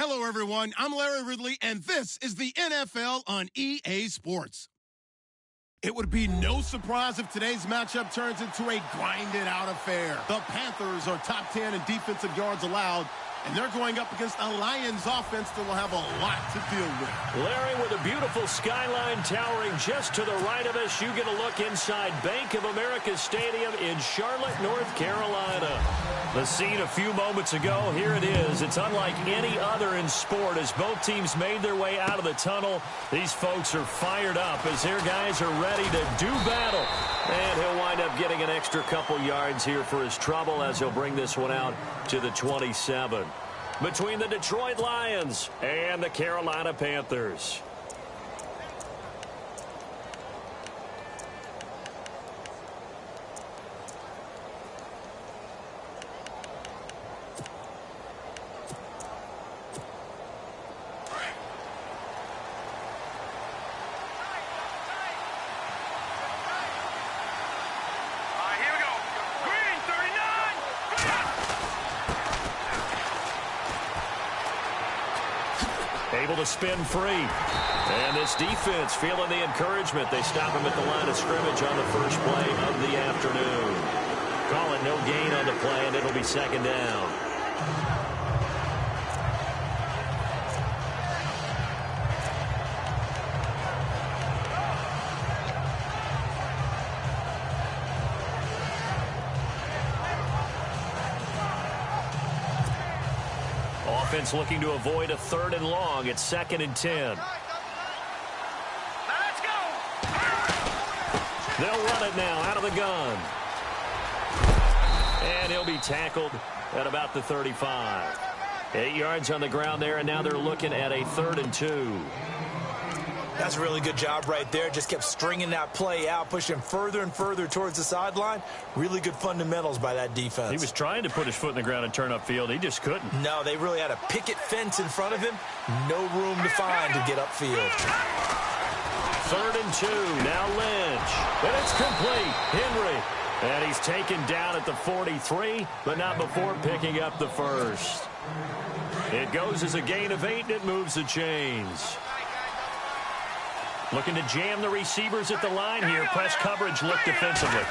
Hello, everyone. I'm Larry Ridley, and this is the NFL on EA Sports. It would be no surprise if today's matchup turns into a grinded-out affair. The Panthers are top 10 in defensive yards allowed, and they're going up against a Lions offense that will have a lot to deal with. Larry, with a beautiful skyline towering just to the right of us, you get a look inside Bank of America Stadium in Charlotte, North Carolina. The scene a few moments ago, here it is. It's unlike any other in sport as both teams made their way out of the tunnel. These folks are fired up as their guys are ready to do battle. And he'll wind up getting an extra couple yards here for his trouble as he'll bring this one out to the 27. Between the Detroit Lions and the Carolina Panthers. Able to spin free. And this defense feeling the encouragement. They stop him at the line of scrimmage on the first play of the afternoon. Call it no gain on the play, and it'll be second down. Offense looking to avoid a 3rd and long. It's 2nd and 10. Let's go. They'll run it now out of the gun. And he'll be tackled at about the 35. 8 yards on the ground there, and now they're looking at a 3rd and 2. That's a really good job right there. Just kept stringing that play out, pushing further and further towards the sideline. Really good fundamentals by that defense. He was trying to put his foot in the ground and turn upfield. He just couldn't. No, they really had a picket fence in front of him. No room to find to get upfield. 3rd and 2. Now Lynch. And it's complete. Henry. And he's taken down at the 43, but not before picking up the first. It goes as a gain of 8, and it moves the chains. Looking to jam the receivers at the line here. Press coverage look defensively.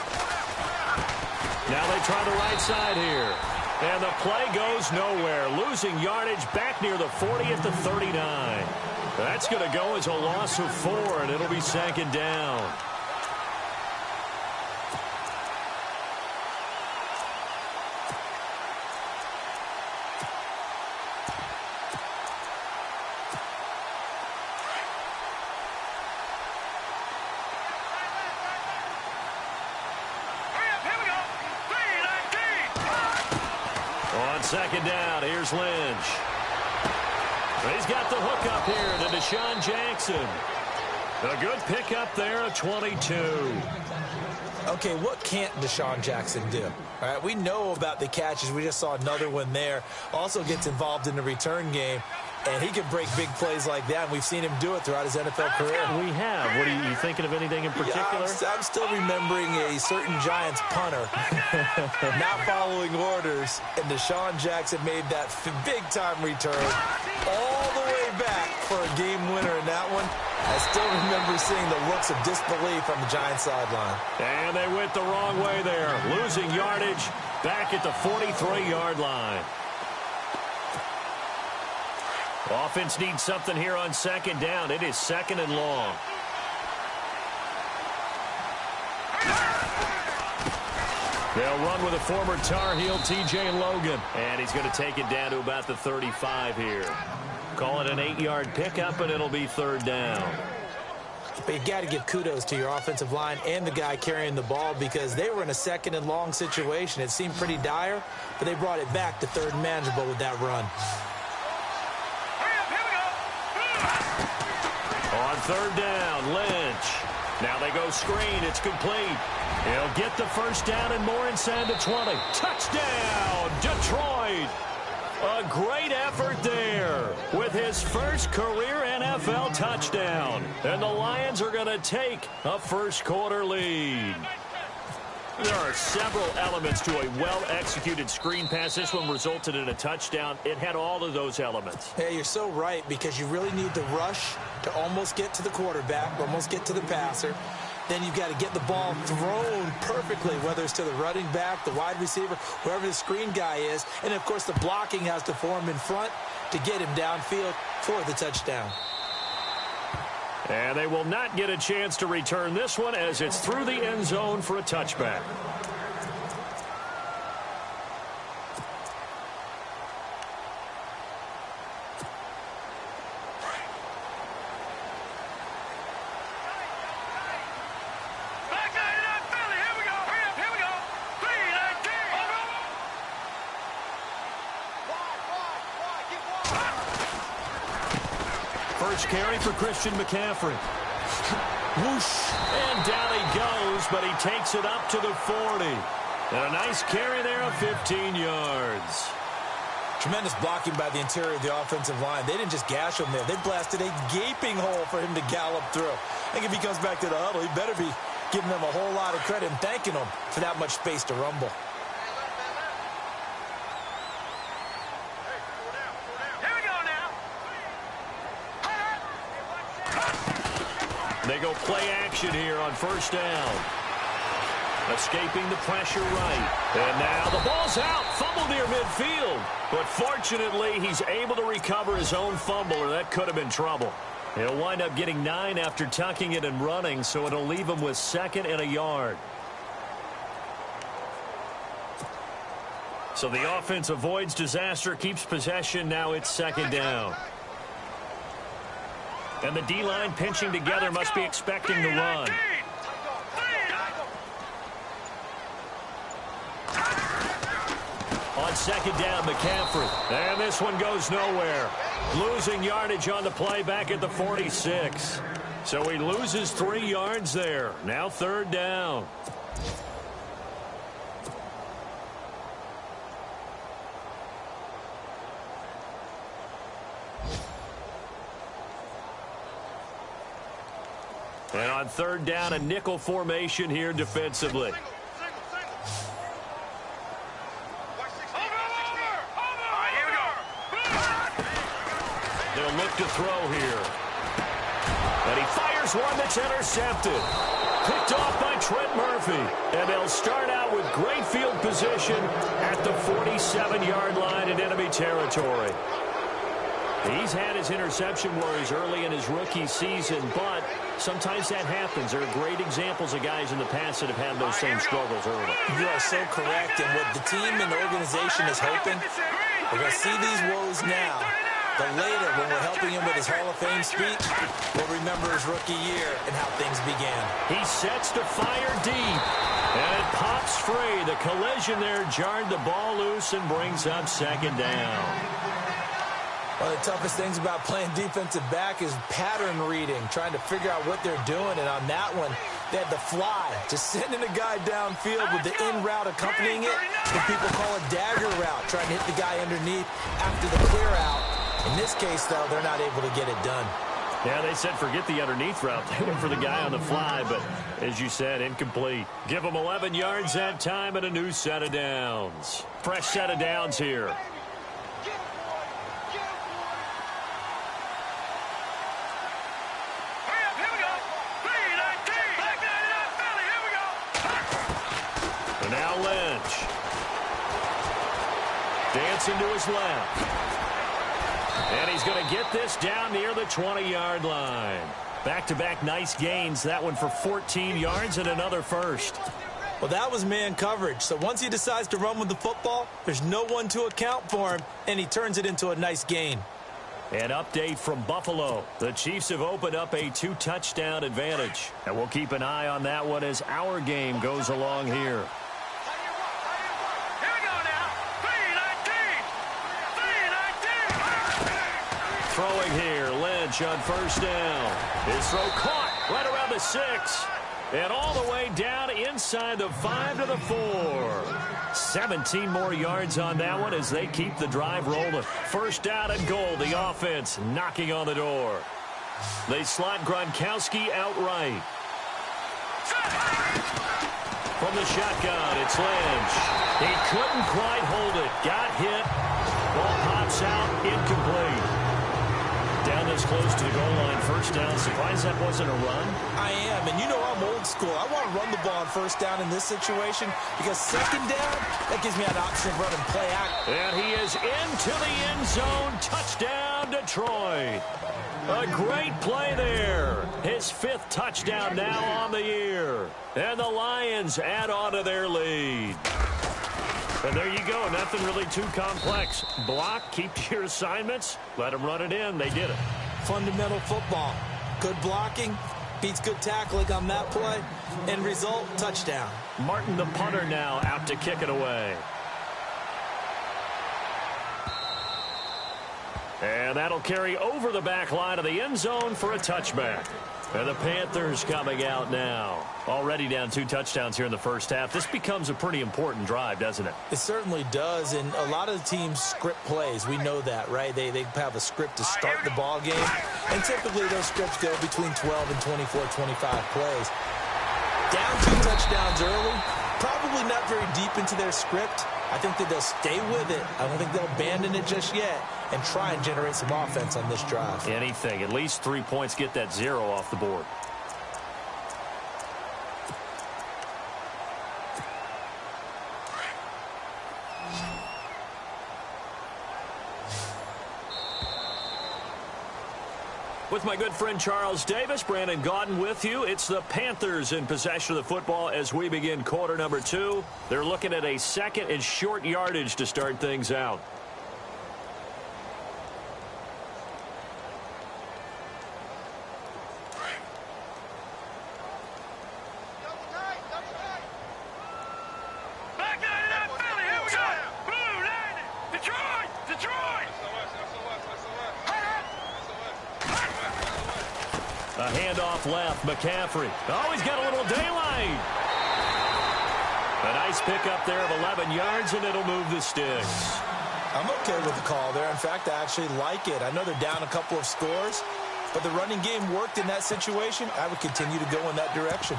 Now they try the right side here. And the play goes nowhere. Losing yardage back near the 40 at the 39. That's going to go as a loss of 4, and it'll be 2nd down. On 2nd down, here's Lynch. He's got the hook up here to Deshaun Jackson. A good pickup there, a 22. Okay, what can't Deshaun Jackson do? All right, we know about the catches. We just saw another one there. Also gets involved in the return game, and he can break big plays like that, and we've seen him do it throughout his NFL career. We have. What are you thinking of anything in particular? Yeah, I'm still remembering a certain Giants punter not following orders, and Deshaun Jackson made that big-time return all the way back for a game winner in that one. I still remember seeing the looks of disbelief on the Giants sideline. And they went the wrong way there, losing yardage back at the 43-yard line. Offense needs something here on 2nd down. It is 2nd and long. They'll run with a former Tar Heel, T.J. Logan. And he's going to take it down to about the 35 here. Call it an 8-yard pickup, and it'll be 3rd down. But you got to give kudos to your offensive line and the guy carrying the ball because they were in a 2nd and long situation. It seemed pretty dire, but they brought it back to 3rd and manageable with that run. On 3rd down, Lynch. Now they go screen. It's complete. He'll get the first down and more inside the 20. Touchdown, Detroit. A great effort there with his first career NFL touchdown. And the Lions are going to take a first-quarter lead. There are several elements to a well-executed screen pass. This one resulted in a touchdown. It had all of those elements. Yeah, you're so right, because you really need to rush to almost get to the quarterback, almost get to the passer. Then you've got to get the ball thrown perfectly, whether it's to the running back, the wide receiver, wherever the screen guy is. And, of course, the blocking has to form in front to get him downfield for the touchdown. And they will not get a chance to return this one as it's through the end zone for a touchback. First carry for Christian McCaffrey. Whoosh. And down he goes, but he takes it up to the 40. And a nice carry there of 15 yards. Tremendous blocking by the interior of the offensive line. They didn't just gash him there. They blasted a gaping hole for him to gallop through. I think if he comes back to the huddle, he better be giving them a whole lot of credit and thanking them for that much space to rumble. They go play action here on first down. Escaping the pressure right. And now the ball's out. Fumble near midfield. But fortunately, he's able to recover his own fumble, or that could have been trouble. He'll wind up getting 9 after tucking it and running, so it'll leave him with 2nd and a yard. So the offense avoids disaster, keeps possession. Now it's 2nd down. And the D-line pinching together, must be expecting the run. On 2nd down, McCaffrey. And this one goes nowhere. Losing yardage on the play back at the 46. So he loses 3 yards there. Now 3rd down. And on 3rd down, a nickel formation here defensively. They'll look to throw here. And he fires one that's intercepted. Picked off by Trent Murphy. And they'll start out with great field position at the 47-yard line in enemy territory. He's had his interception worries early in his rookie season, but sometimes that happens. There are great examples of guys in the past that have had those same struggles early. You are so correct. And what the team and the organization is hoping, we're going to see these woes now. But later, when we're helping him with his Hall of Fame speech, we'll remember his rookie year and how things began. He sets to fire deep. And it pops free. The collision there jarred the ball loose and brings up 2nd down. One of the toughest things about playing defensive back is pattern reading, trying to figure out what they're doing. And on that one, they had the fly, just sending a guy downfield with the in route accompanying it. What people call a dagger route, trying to hit the guy underneath after the clear out. In this case, though, they're not able to get it done. Yeah, they said forget the underneath route. They went for the guy on the fly, but as you said, incomplete. Give them 11 yards that time and a new set of downs. Fresh set of downs here. And now Lynch. Dancing to his left. And he's going to get this down near the 20-yard line. Back-to-back nice gains. That one for 14 yards and another first. Well, that was man coverage. So once he decides to run with the football, there's no one to account for him, and he turns it into a nice gain. An update from Buffalo. The Chiefs have opened up a 2-touchdown advantage. And we'll keep an eye on that one as our game goes along here. Throwing here, Lynch on first down. His throw caught right around the 6. And all the way down inside the 5 to the 4. 17 more yards on that one as they keep the drive rolling. First down and goal, the offense knocking on the door. They slot Gronkowski out right. From the shotgun, it's Lynch. He couldn't quite hold it. Got hit. Ball pops out. Incomplete. Down this close to the goal line. First down. Surprised that wasn't a run? I am, and you know I'm old school. I want to run the ball on first down in this situation because second down, that gives me an option of running play act. And he is into the end zone. Touchdown, Detroit. A great play there. His 5th touchdown now on the year. And the Lions add on to their lead. And there you go. Nothing really too complex. Block, keep to your assignments, let them run it in. They did it. Fundamental football. Good blocking beats good tackling on that play. End result, touchdown. Martin, the punter, now out to kick it away. And that'll carry over the back line of the end zone for a touchback. And the Panthers coming out now. Already down 2 touchdowns here in the first half. This becomes a pretty important drive, doesn't it? It certainly does, and a lot of the teams script plays. We know that, right? They have a script to start the ball game, and typically those scripts go between 12 and 24, 25 plays. Down 2 touchdowns early, probably not very deep into their script. I think that they'll stay with it. I don't think they'll abandon it just yet and try and generate some offense on this drive. Anything. At least 3 points. Get that 0 off the board. With my good friend Charles Davis, Brandon Gaudin with you. It's the Panthers in possession of the football as we begin quarter number 2. They're looking at a 2nd and short yardage to start things out. A handoff left, McCaffrey. Oh, he's got a little daylight. A nice pickup there of 11 yards, and it'll move the sticks. I'm okay with the call there. In fact, I actually like it. I know they're down a couple of scores, but the running game worked in that situation. I would continue to go in that direction.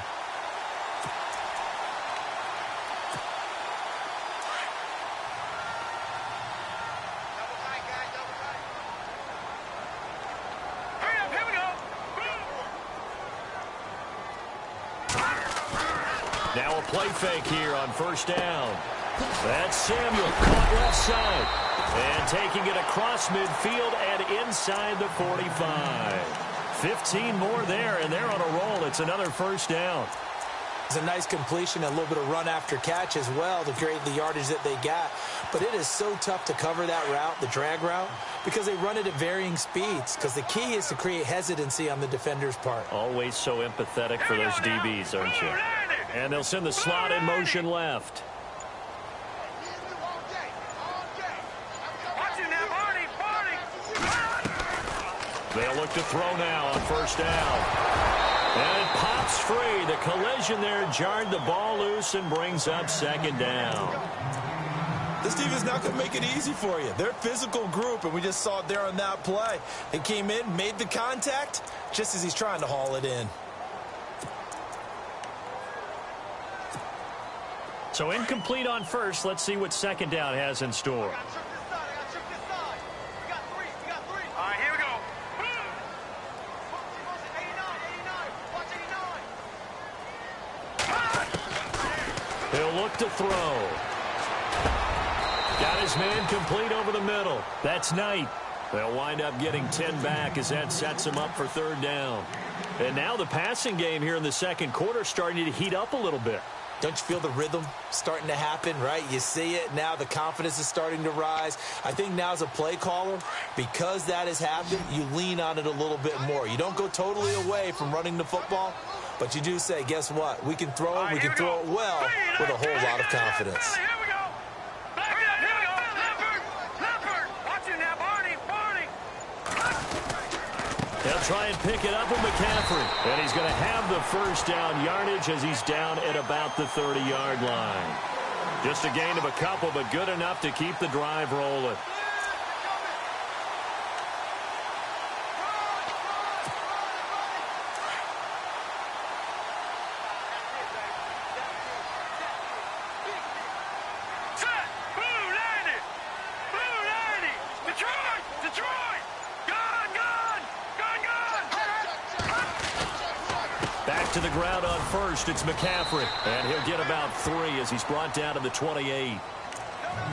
Now a play fake here on first down. That's Samuel, caught left side. And taking it across midfield and inside the 45. 15 more there, and they're on a roll. It's another first down. It's a nice completion, a little bit of run after catch as well to create the yardage that they got. But it is so tough to cover that route, the drag route, because they run it at varying speeds. Because the key is to create hesitancy on the defender's part. Always so empathetic for those DBs, aren't you? And they'll send the slot in motion left. They'll look to throw now on first down. And it pops free. The collision there jarred the ball loose and brings up second down. This defense is not going to make it easy for you. They're a physical group, and we just saw it there on that play. They came in, made the contact, just as he's trying to haul it in. So incomplete on first. Let's see what second down has in store. He'll look to throw. Got his man complete over the middle. That's Knight. They'll wind up getting 10 back as that sets him up for third down. And now the passing game here in the second quarter starting to heat up a little bit. Don't you feel the rhythm starting to happen, right? You see it now. The confidence is starting to rise. I think now as a play caller, because that has happened, you lean on it a little bit more. You don't go totally away from running the football, but you do say, guess what? We can throw it. We can throw it well with a whole lot of confidence. They'll try and pick it up with McCaffrey. And he's going to have the first down yardage as he's down at about the 30-yard line. Just a gain of a couple, but good enough to keep the drive rolling. Back to the ground on first. It's McCaffrey. And he'll get about 3 as he's brought down to the 28.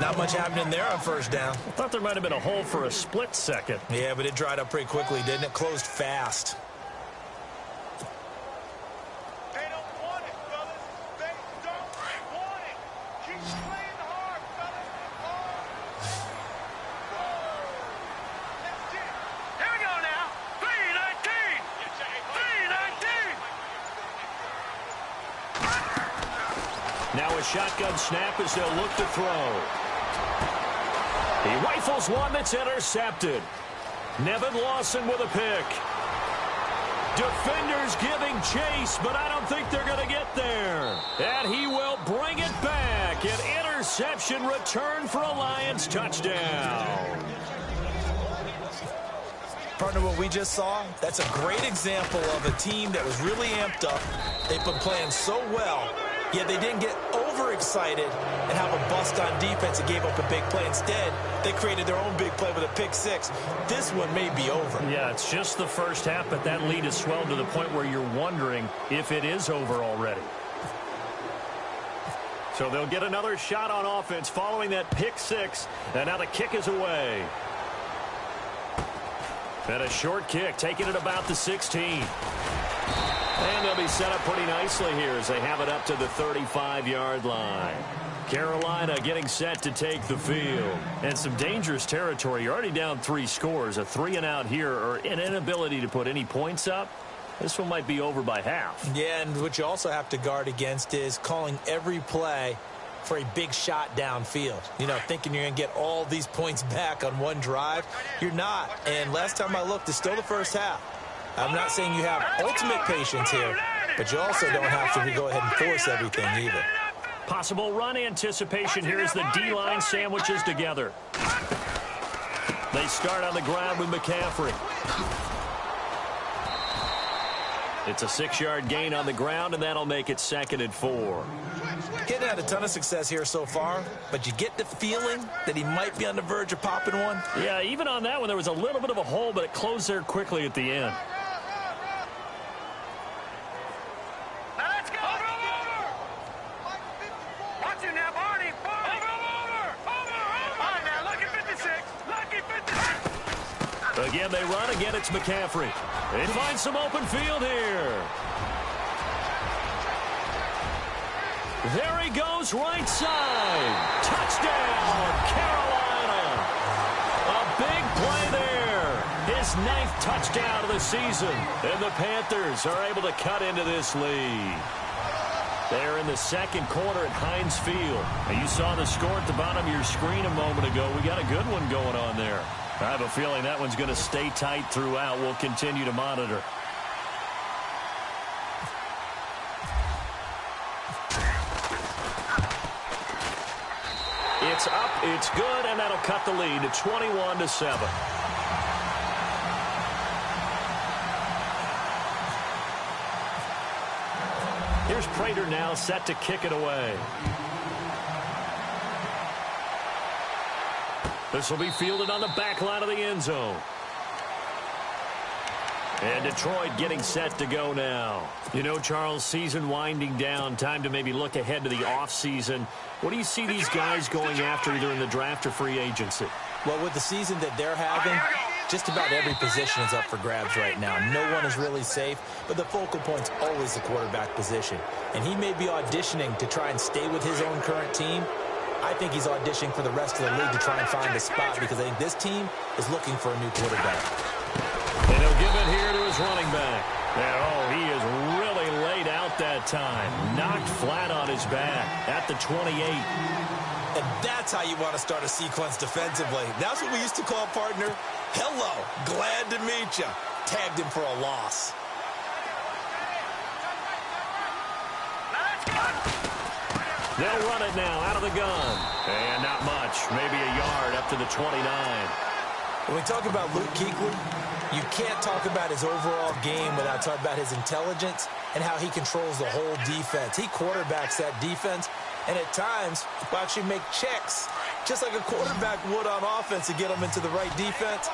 Not much happening there on first down. I thought there might have been a hole for a split second. Yeah, but it dried up pretty quickly, didn't it? Closed fast. They don't want it, fellas. They don't want it. Keep playing hard, fellas. Let's get it. Here we go now. 3-19. 3-19. Now a shotgun snap as they'll look to throw. He rifles one that's intercepted. Nevin Lawson with a pick. Defenders giving chase, but I don't think they're going to get there. And he will bring it back. An interception return for a Lions touchdown. Partner, what we just saw, that's a great example of a team that was really amped up. They've been playing so well, yet they didn't get overexcited and have a bust on defense and gave up a big play. Instead, they created their own big play with a pick six. This one may be over. Yeah, it's just the first half, but that lead has swelled to the point where you're wondering if it is over already. So they'll get another shot on offense following that pick six, and now the kick is away. And a short kick, taking it about the 16. And they'll be set up pretty nicely here as they have it up to the 35-yard line. Carolina getting set to take the field. And some dangerous territory. You're already down 3 scores. A 3-and-out here, or an inability to put any points up. This one might be over by half. Yeah, and what you also have to guard against is calling every play for a big shot downfield. You know, thinking you're going to get all these points back on one drive. You're not. And last time I looked, it's still the first half. I'm not saying you have ultimate patience here, but you also don't have to go ahead and force everything either. Possible run anticipation here as the D-line sandwiches together. They start on the ground with McCaffrey. It's a 6-yard gain on the ground, and that'll make it 2nd and 4. Getting had a ton of success here so far, but you get the feeling that he might be on the verge of popping one. Yeah, even on that one, there was a little bit of a hole, but it closed there quickly at the end. Now let's go. Over. Watch it now, Barney. Over. On now, lucky 56. Lucky 56. Again, they run. Again, it's McCaffrey. They find some open field here. There he goes, right side. Touchdown, Carolina. A big play there. His 9th touchdown of the season. And the Panthers are able to cut into this lead. They're in the 2nd quarter at Heinz Field. Now, you saw the score at the bottom of your screen a moment ago. We got a good one going on there. I have a feeling that one's going to stay tight throughout. We'll continue to monitor. It's up, it's good, and that'll cut the lead to 21-7. Here's Prater now set to kick it away. This will be fielded on the back line of the end zone. And Detroit getting set to go now. You know, Charles, season winding down. Time to maybe look ahead to the offseason. What do you see these guys going after either in the draft or free agency? Well, with the season that they're having, just about every position is up for grabs right now. No one is really safe, but the focal point's always the quarterback position. And he may be auditioning to try and stay with his own current team. I think he's auditioning for the rest of the league to try and find a spot because I think this team is looking for a new quarterback. And he'll give it here to his running back. And, oh, he is really laid out that time. Knocked flat on his back at the 28. And that's how you want to start a sequence defensively. That's what we used to call, partner, hello, glad to meet you. Tagged him for a loss. They'll run it now out of the gun. And not much, maybe a yard up to the 29. When we talk about Luke Kuechly, you can't talk about his overall game without talking about his intelligence and how he controls the whole defense. He quarterbacks that defense, and at times will actually make checks, just like a quarterback would on offense to get them into the right defense.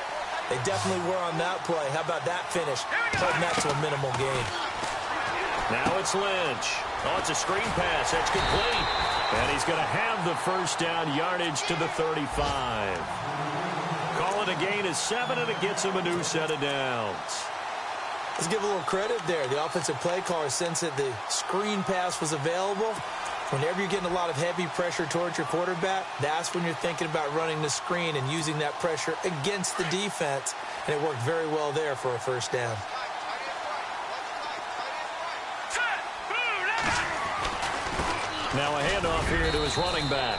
They definitely were on that play. How about that finish? Holding that to a minimal gain. Now it's Lynch. Oh, it's a screen pass. That's complete. And he's going to have the first down, yardage to the 35. Call it a gain of 7, and it gets him a new set of downs. Let's give a little credit there. The offensive play caller, since that the screen pass was available, whenever you're getting a lot of heavy pressure towards your quarterback, that's when you're thinking about running the screen and using that pressure against the defense. And it worked very well there for a first down. Now a handoff here to his running back.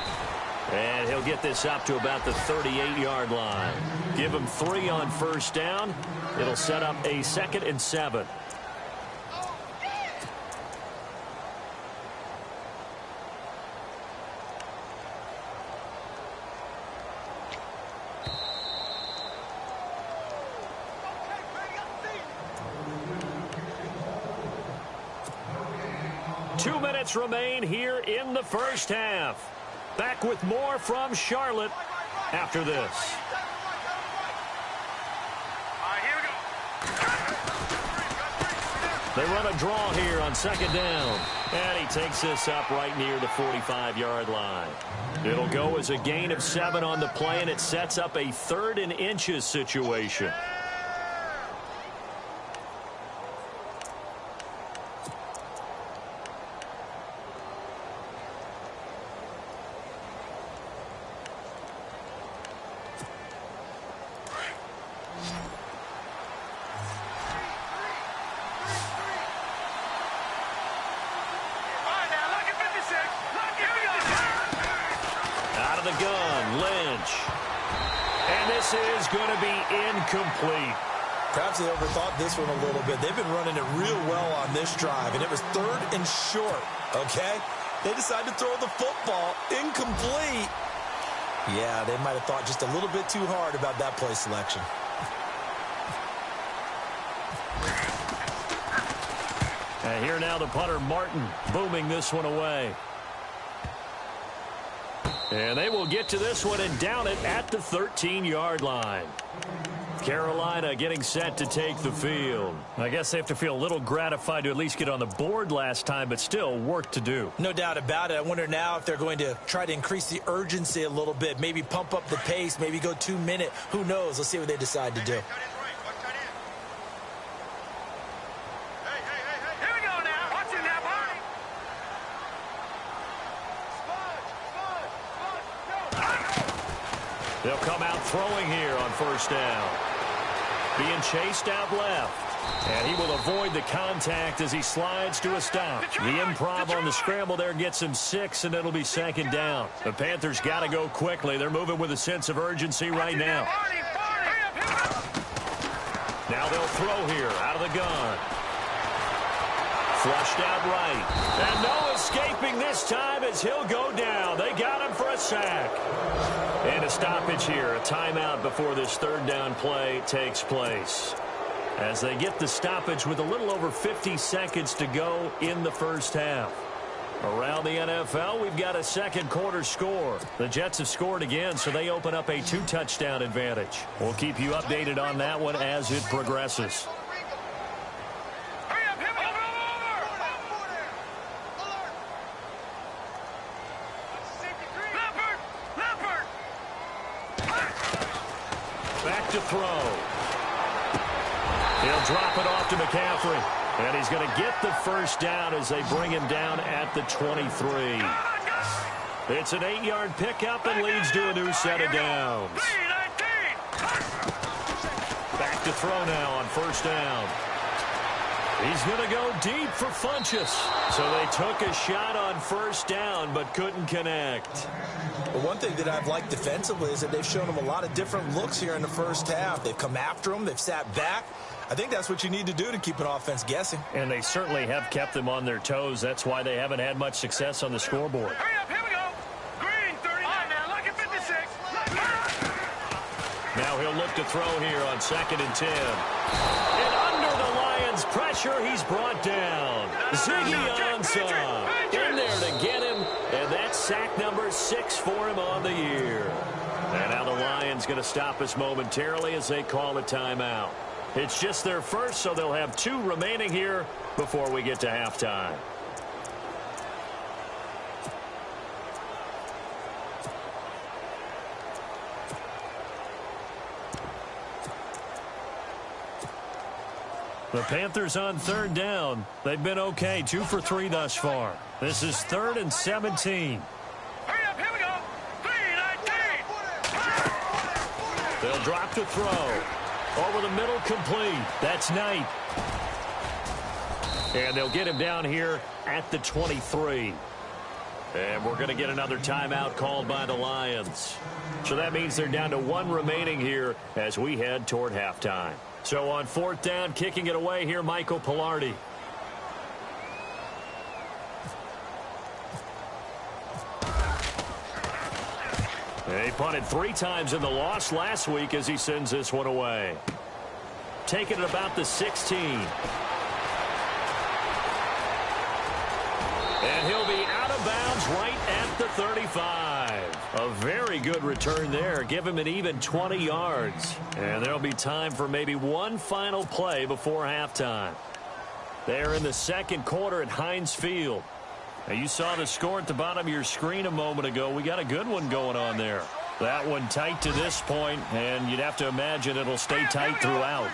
And he'll get this up to about the 38-yard line. Give him 3 on first down. It'll set up a 2nd and 7. Two minutes remain here in the first half. Back with more from Charlotte after this. They run a draw here on 2nd down. And he takes this up right near the 45-yard line. It'll go as a gain of 7 on the play, and it sets up a 3rd and inches situation. The gun, Lynch. And this is going to be incomplete. Perhaps they overthought this one a little bit. They've been running it real well on this drive, and it was 3rd and short, okay? They decided to throw the football incomplete. Yeah, they might have thought just a little bit too hard about that play selection. And here now the punter, Martin, booming this one away. And they will get to this one and down it at the 13-yard line. Carolina getting set to take the field. I guess they have to feel a little gratified to at least get on the board last time, but still work to do. No doubt about it. I wonder now if they're going to try to increase the urgency a little bit, maybe pump up the pace, maybe go 2-minute. Who knows? Let's see what they decide to do. They'll come out throwing here on first down. Being chased out left. And he will avoid the contact as he slides to a stop. The improv on the scramble there gets him 6, and it'll be 2nd down. The Panthers got to go quickly. They're moving with a sense of urgency right now. Now they'll throw here out of the gun. Flushed out right. And no escaping this time as he'll go down. They got him for a sack. And a stoppage here, a timeout before this 3rd down play takes place. As they get the stoppage with a little over 50 seconds to go in the first half. Around the NFL, we've got a 2nd quarter score. The Jets have scored again, so they open up a 2-touchdown advantage. We'll keep you updated on that one as it progresses. To throw. He'll drop it off to McCaffrey. And he's going to get the first down as they bring him down at the 23. It's an 8-yard pickup and leads to a new set of downs. Back to throw now on first down. He's going to go deep for Funchess. So they took a shot on first down but couldn't connect. But one thing that I've liked defensively is that they've shown them a lot of different looks here in the first half. They've come after them. They've sat back. I think that's what you need to do to keep an offense guessing. And they certainly have kept them on their toes. That's why they haven't had much success on the scoreboard. Hurry up, here we go. Green, 39. Now, look at 56. Now he'll look to throw here on 2nd and 10. And under the Lions' pressure, he's brought down. Ziggy Ansah in there to get him. And that's sack number 6 for him on the year. And now the Lions going to stop us momentarily as they call a timeout. It's just their first, so they'll have 2 remaining here before we get to halftime. The Panthers on 3rd down. They've been okay, 2 for 3 thus far. This is 3rd and 17. Hurry up, here we go. 3-19. They'll drop to throw. Over the middle, complete. That's Knight. And they'll get him down here at the 23. And we're going to get another timeout called by the Lions. So that means they're down to 1 remaining here as we head toward halftime. So on 4th down, kicking it away here, Michael Pilardi. He punted 3 times in the loss last week as he sends this one away. Taking it about the 16. And he'll be out of bounds right at the 35. A very good return there. Give him an even 20 yards. And there'll be time for maybe one final play before halftime. They're in the 2nd quarter at Heinz Field. Now, you saw the score at the bottom of your screen a moment ago. We got a good one going on there. That one tight to this point, and you'd have to imagine it'll stay tight throughout.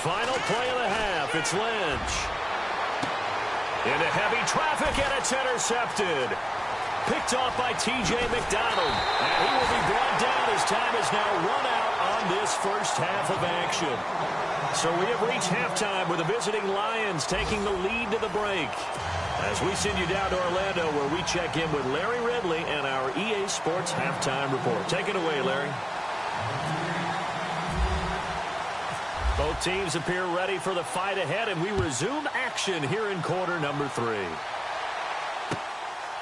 Final play of the half. It's Lynch. Into heavy traffic, and it's intercepted. Picked off by T.J. McDonald. And he will be brought down as time is now run out on this first half of action. So we have reached halftime with the visiting Lions taking the lead to the break. As we send you down to Orlando, where we check in with Larry Ridley and our EA Sports Halftime Report. Take it away, Larry. Both teams appear ready for the fight ahead, and we resume action here in quarter number 3.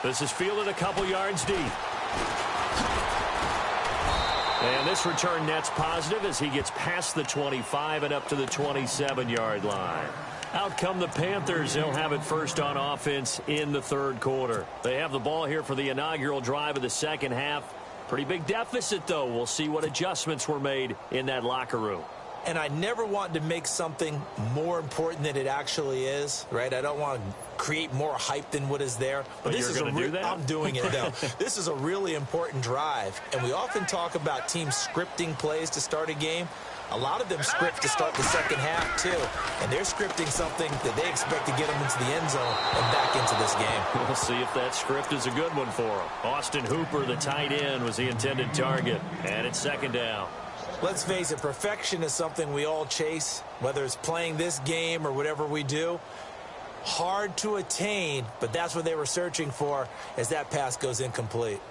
This is fielded a couple yards deep. And this return net's positive as he gets past the 25 and up to the 27-yard line. Out come the Panthers. They'll have it first on offense in the 3rd quarter. They have the ball here for the inaugural drive of the 2nd half. Pretty big deficit, though. We'll see what adjustments were made in that locker room. And I never want to make something more important than it actually is, right? I don't want to create more hype than what is there. But this you're is going to do that? I'm doing it, though. This is a really important drive. And we often talk about teams scripting plays to start a game. A lot of them script to start the 2nd half, too. And they're scripting something that they expect to get them into the end zone and back into this game. We'll see if that script is a good one for them. Austin Hooper, the tight end, was the intended target. And it's 2nd down. Let's face it, perfection is something we all chase, whether it's playing this game or whatever we do. Hard to attain, but that's what they were searching for as that pass goes incomplete.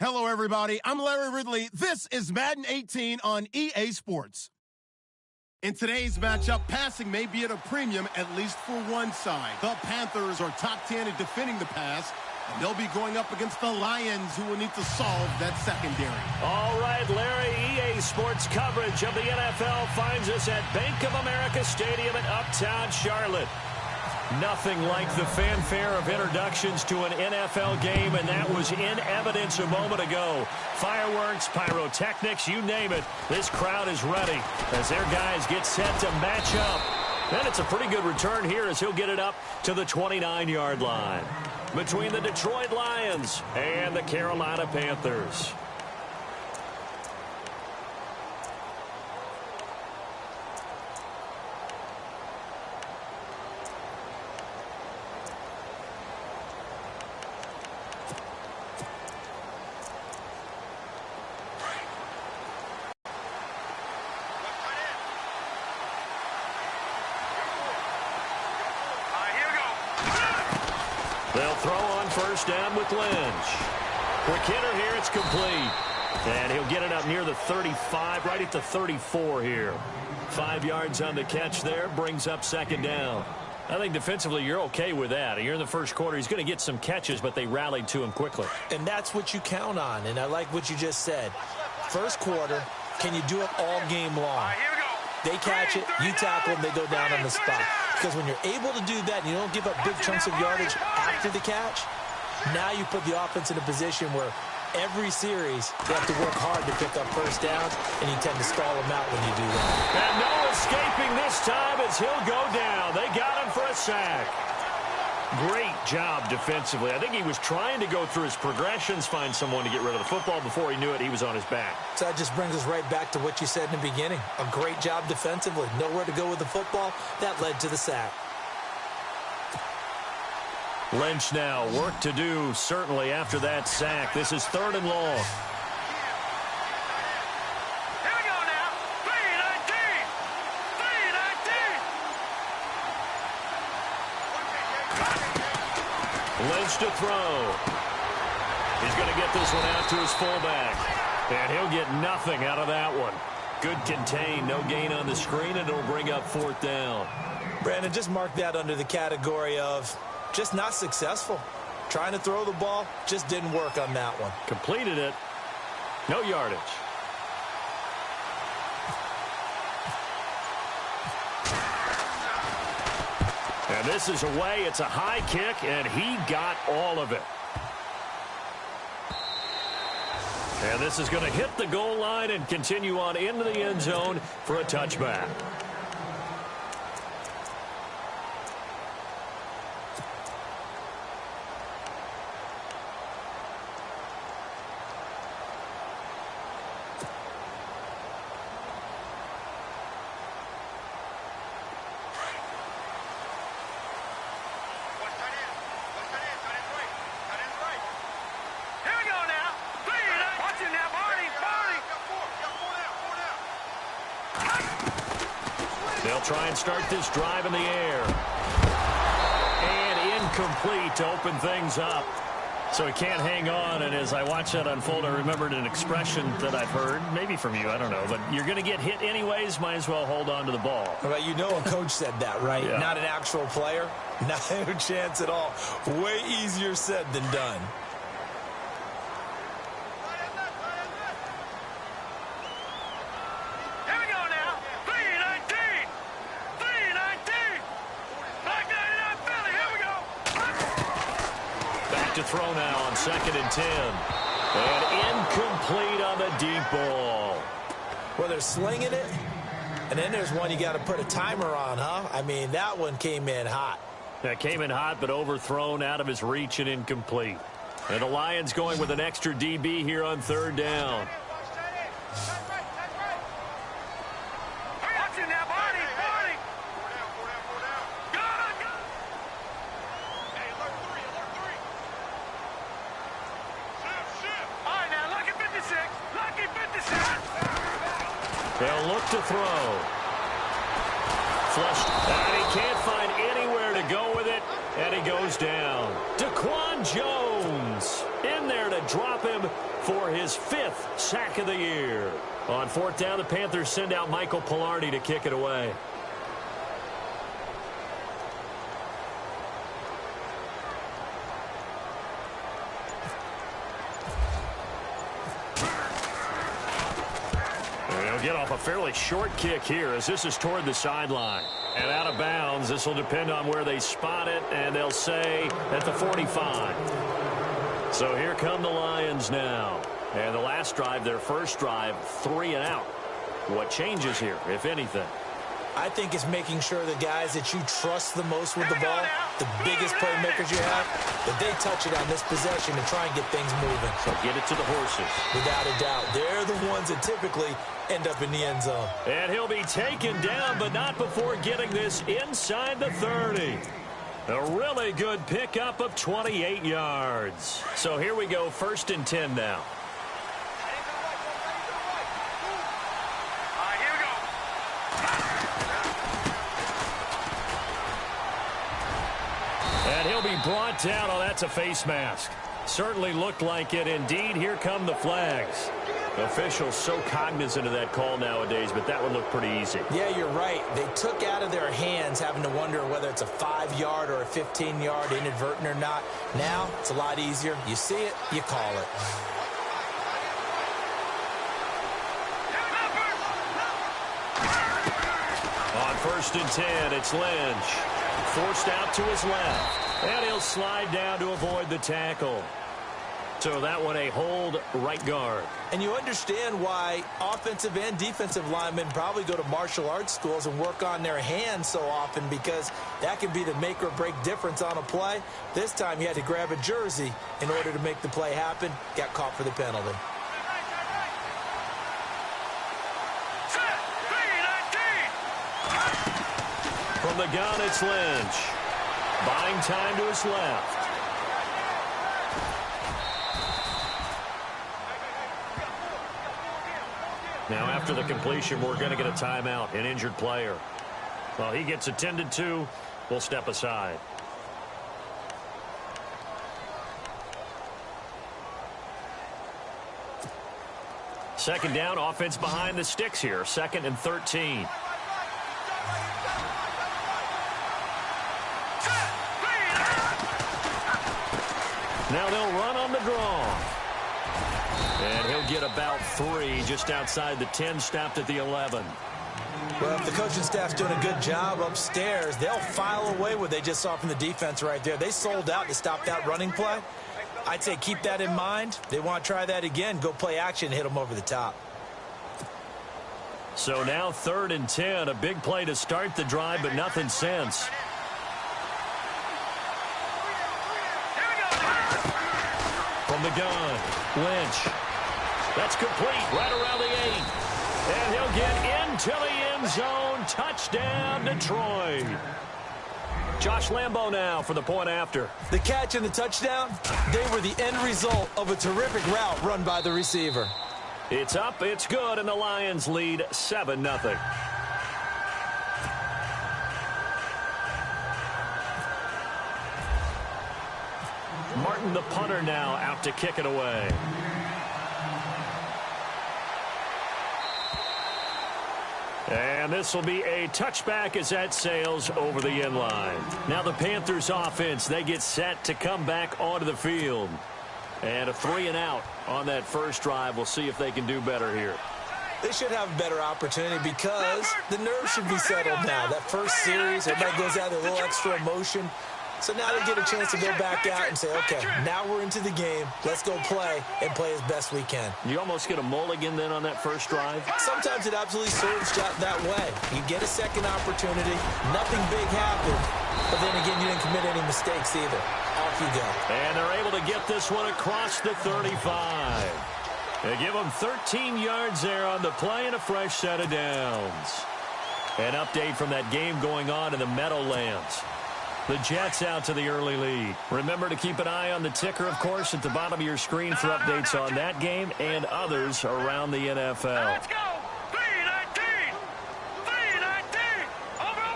Hello, everybody. I'm Larry Ridley. This is Madden 18 on EA Sports. In today's matchup, passing may be at a premium, at least for one side. The Panthers are top 10 in defending the pass, and they'll be going up against the Lions, who will need to solve that secondary. All right, Larry, EA Sports coverage of the NFL finds us at Bank of America Stadium in Uptown Charlotte. Nothing like the fanfare of introductions to an NFL game, and that was in evidence a moment ago. Fireworks, pyrotechnics, you name it. This crowd is ready as their guys get set to match up. And it's a pretty good return here as he'll get it up to the 29-yard line between the Detroit Lions and the Carolina Panthers. They'll throw on first down with Lynch. Quick hitter here, it's complete. And he'll get it up near the 35, right at the 34 here. 5 yards on the catch there, brings up second down. I think defensively you're okay with that. You're in the first quarter. He's going to get some catches, but they rallied to him quickly. And that's what you count on, and I like what you just said. First quarter, can you do it all game long? They catch it, you tackle them, they go down on the spot. Because when you're able to do that and you don't give up big chunks of yardage after the catch, now you put the offense in a position where every series they have to work hard to pick up first downs, and you tend to stall them out when you do that. And no escaping this time as he'll go down. They got him for a sack. Great job defensively. I think he was trying to go through his progressions, find someone to get rid of the football. Before he knew it, he was on his back. So that just brings us right back to what you said in the beginning. A great job defensively. Nowhere to go with the football. That led to the sack. Lynch now, work to do, certainly, after that sack. This is 3rd and long. Here we go now. 3-19. 3-19. Lynch to throw. He's going to get this one out to his fullback. And he'll get nothing out of that one. Good contain, no gain on the screen, and it'll bring up 4th down. Brandon, just mark that under the category of just not successful. Trying to throw the ball, just didn't work on that one. Completed it. No yardage. And this is away. It's a high kick, and he got all of it. And this is going to hit the goal line and continue on into the end zone for a touchback. They'll try and start this drive in the air. And incomplete to open things up. So he can't hang on, and as I watch that unfold, I remembered an expression that I've heard, maybe from you, I don't know, but you're going to get hit anyways, might as well hold on to the ball. Well, you know a coach said that, right? Yeah. Not an actual player. No chance at all. Way easier said than done. To throw now on 2nd and 10. And incomplete on the deep ball. Well, they're slinging it, and then there's one you got to put a timer on, huh? I mean, that one came in hot. That came in hot, but overthrown out of his reach and incomplete. And the Lions going with an extra DB here on 3rd down. They'll look to throw. Flushed. And he can't find anywhere to go with it. And he goes down. Daquan Jones in in there to drop him for his 5th sack of the year. On 4th down, the Panthers send out Michael Pilardi to kick it away. Get off a fairly short kick here as this is toward the sideline. And out of bounds, this will depend on where they spot it, and they'll say at the 45. So here come the Lions now. And the last drive, their first drive, 3 and out. What changes here, if anything? I think it's making sure the guys that you trust the most with the ball, the biggest playmakers you have, that they touch it on this possession to try and get things moving. So get it to the horses. Without a doubt. They're the ones that typically end up in the end zone. And he'll be taken down, but not before getting this inside the 30. A really good pickup of 28 yards. So here we go, 1st and 10 now. And he'll be brought down. Oh, that's a face mask. Certainly looked like it. Indeed, here come the flags. Officials so cognizant of that call nowadays, but that would look pretty easy. Yeah, you're right. They took out of their hands having to wonder whether it's a 5-yard or a 15-yard inadvertent or not. Now, it's a lot easier. You see it, you call it. On 1st and 10, it's Lynch. Forced out to his left. And he'll slide down to avoid the tackle. So that one a hold right guard. And you understand why offensive and defensive linemen probably go to martial arts schools and work on their hands so often, because that can be the make or break difference on a play. This time he had to grab a jersey in order to make the play happen. Got caught for the penalty. From the gun, it's Lynch. Buying time to his left. Now, after the completion, we're going to get a timeout, an injured player. Well, he gets attended to. We'll step aside. Second down, offense behind the sticks here. 2nd and 13. Now they'll run on the draw. And he'll get about 3 just outside the 10, stopped at the 11. Well, if the coaching staff's doing a good job upstairs, they'll file away what they just saw from the defense right there. They sold out to stop that running play. I'd say keep that in mind. They want to try that again. Go play action and hit them over the top. So now 3rd and 10, a big play to start the drive, but nothing since. From the gun, Lynch. That's complete right around the 8. And he'll get into the end zone. Touchdown, Detroit. Josh Lambo now for the point after. The catch and the touchdown, they were the end result of a terrific route run by the receiver. It's up, it's good, and the Lions lead 7-0. Martin, the punter, now out to kick it away. And this will be a touchback as that sails over the end line. Now the Panthers offense, they get set to come back onto the field. And a 3 and out on that first drive. We'll see if they can do better here. They should have a better opportunity because the nerves should be settled now. That first series, everybody goes out with a little extra emotion. So now they get a chance to go back out and say, okay, now we're into the game. Let's go play and play as best we can. You almost get a mulligan then on that first drive? Sometimes it absolutely serves that way. You get a second opportunity. Nothing big happened. But then again, you didn't commit any mistakes either. Off you go. And they're able to get this one across the 35. They give them 13 yards there on the play and a fresh set of downs. An update from that game going on in the Meadowlands. The Jets out to the early lead. Remember to keep an eye on the ticker, of course, at the bottom of your screen for updates on that game and others around the NFL. Let's go! 3-19! 3-19! Over!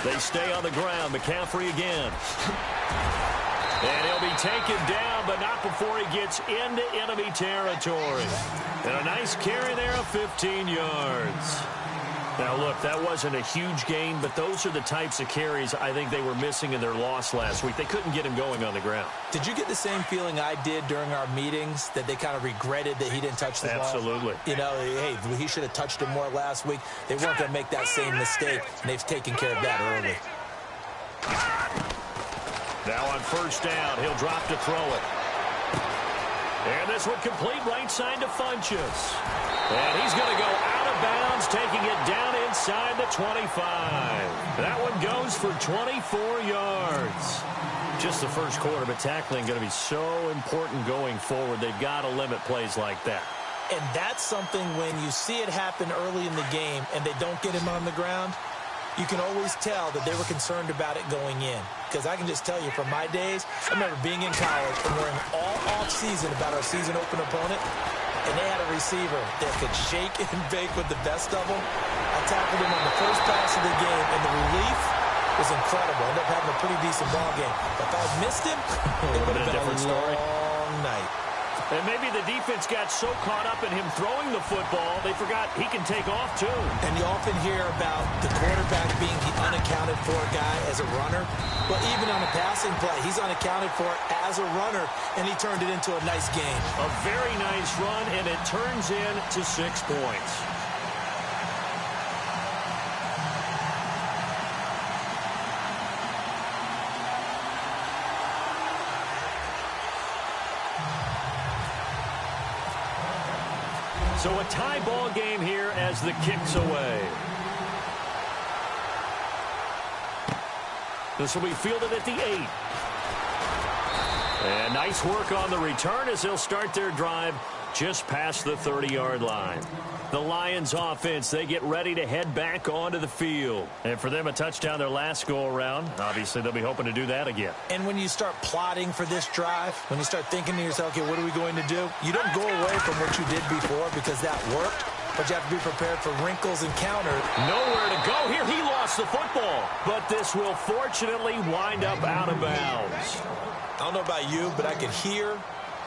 They stay on the ground. McCaffrey again. And he'll be taken down, but not before he gets into enemy territory. And a nice carry there of 15 yards. Now, look, that wasn't a huge gain, but those are the types of carries I think they were missing in their loss last week. They couldn't get him going on the ground. Did you get the same feeling I did during our meetings, that they kind of regretted that he didn't touch the ball? Absolutely. You know, hey, he should have touched it more last week. They weren't going to make that same mistake, and they've taken care of that early. Now on first down, he'll drop to throw it. And this one complete right side to Funchess. And he's going to go out of bounds, taking it down inside the 25. That one goes for 24 yards. Just the first quarter, but tackling going to be so important going forward. They've got to limit plays like that. And that's something when you see it happen early in the game and they don't get him on the ground, you can always tell that they were concerned about it going in. Because I can just tell you from my days, I remember being in college and worrying all off-season about our season open opponent, and they had a receiver that could shake and bake with the best of them. I tackled him on the first pass of the game, and the relief was incredible. I ended up having a pretty decent ball game. But if I had missed him, it would have been a different story. long night. And maybe the defense got so caught up in him throwing the football, they forgot he can take off too. And you often hear about the quarterback being the unaccounted for guy as a runner. Well, even on a passing play, he's unaccounted for as a runner, and he turned it into a nice game. A very nice run, and it turns into 6 points. So a tie ball game here as the kick's away. This will be fielded at the 8. And nice work on the return as they'll start their drive just past the 30-yard line. The Lions offense, they get ready to head back onto the field. And for them, a touchdown their last go-around. Obviously, they'll be hoping to do that again. And when you start plotting for this drive, when you start thinking to yourself, okay, what are we going to do? You don't go away from what you did before because that worked, but you have to be prepared for wrinkles and counters. Nowhere to go here. He lost the football, but this will fortunately wind up out of bounds. I don't know about you, but I could hear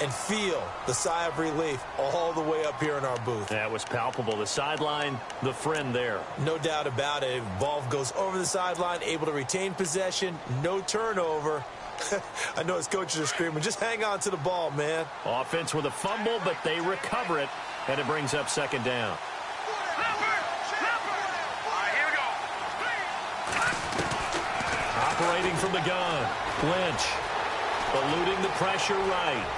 and feel the sigh of relief all the way up here in our booth. That was palpable. The sideline, the friend there. No doubt about it. Ball goes over the sideline, able to retain possession, no turnover. I know his coaches are screaming, just hang on to the ball, man. Offense with a fumble, but they recover it, and it brings up second down. Operating from the gun, Lynch. Eluding the pressure right.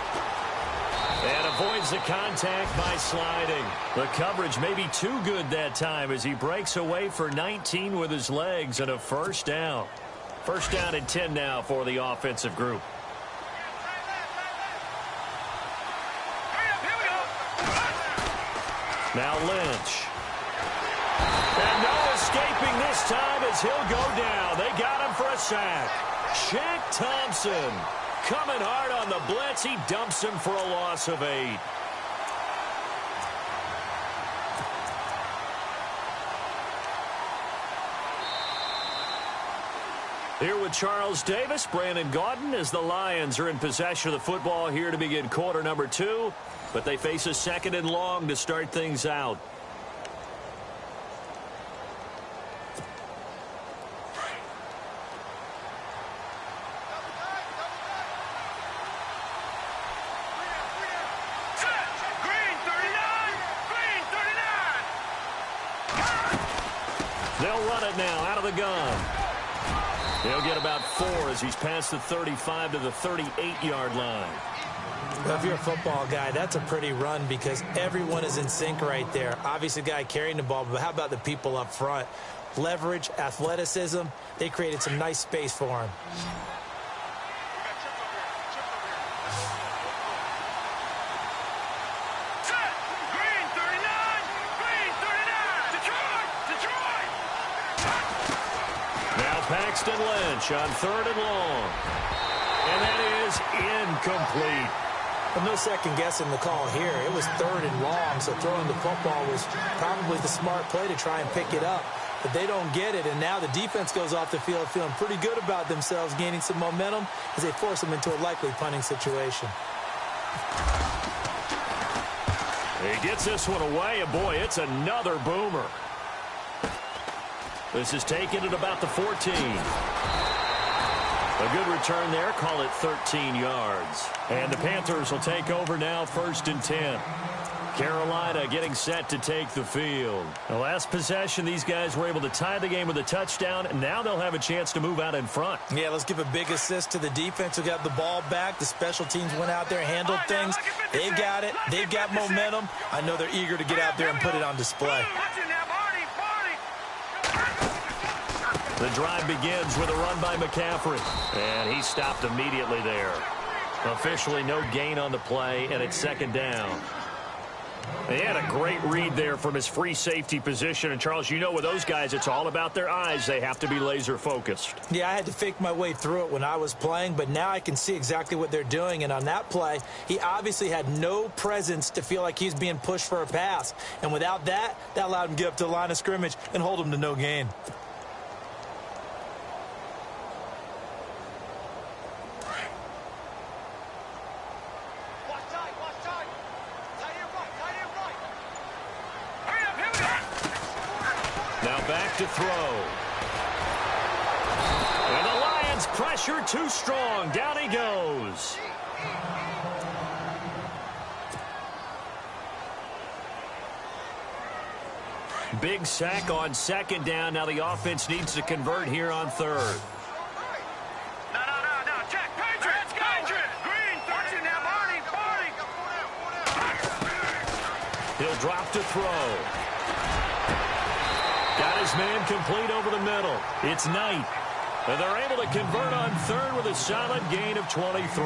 And avoids the contact by sliding. The coverage may be too good that time as he breaks away for 19 with his legs and a first down. First down and 10 now for the offensive group. Now Lynch. And no escaping this time as he'll go down. They got him for a sack. Shaq Thompson coming hard on the blitz. He dumps him for a loss of 8. Here with Charles Davis, Brandon Gaudin, as the Lions are in possession of the football here to begin quarter number 2. But they face a second and long to start things out. They'll run it now out of the gun. He'll get about 4 as he's past the 35 to the 38-yard line. Well, if you're a football guy, that's a pretty run because everyone is in sync right there. Obviously, the guy carrying the ball, but how about the people up front? Leverage, athleticism, they created some nice space for him. Paxton Lynch on 3rd and long. And that is incomplete. Well, no second guessing the call here. It was 3rd and long, so throwing the football was probably the smart play to try and pick it up. but they don't get it. And now the defense goes off the field feeling pretty good about themselves, gaining some momentum as they force them into a likely punting situation. He gets this one away, and boy, it's another boomer. This is taken at about the 14. A good return there. Call it 13 yards. And the Panthers will take over now, 1st and 10. Carolina getting set to take the field. The last possession, these guys were able to tie the game with a touchdown, and now they'll have a chance to move out in front. Yeah, let's give a big assist to the defense who got the ball back. The special teams went out there, handled things. They got it. They've got momentum. I know they're eager to get out there and put it on display. The drive begins with a run by McCaffrey, and he stopped immediately there. Officially no gain on the play, and it's 2nd down. He had a great read there from his free safety position. And, Charles, you know with those guys, it's all about their eyes. They have to be laser focused. Yeah, I had to fake my way through it when I was playing, but now I can see exactly what they're doing. And on that play, he obviously had no presence to feel like he's being pushed for a pass. And without that, that allowed him to get up to the line of scrimmage and hold him to no gain. Back to throw. And the Lions pressure too strong. Down he goes. Big sack on 2nd down. Now the offense needs to convert here on 3rd. No. Check. Patriots, go. Green, 13 now. Marty. He'll drop to throw. Got his man complete over the middle. It's Knight. And they're able to convert on 3rd with a solid gain of 23.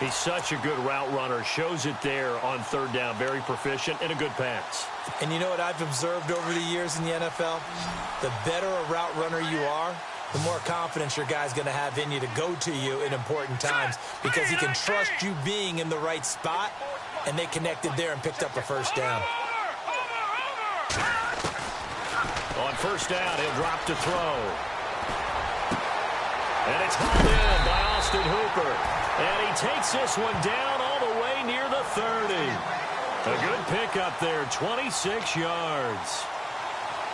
He's such a good route runner. Shows it there on 3rd down. Very proficient and a good pass. And you know what I've observed over the years in the NFL? The better a route runner you are, the more confidence your guy's going to have in you to go to you in important times because he can trust you being in the right spot, and they connected there and picked up a 1st down. On 1st down, he'll drop to throw. And it's hauled in by Austin Hooper. And he takes this one down all the way near the 30. A good pickup there, 26 yards.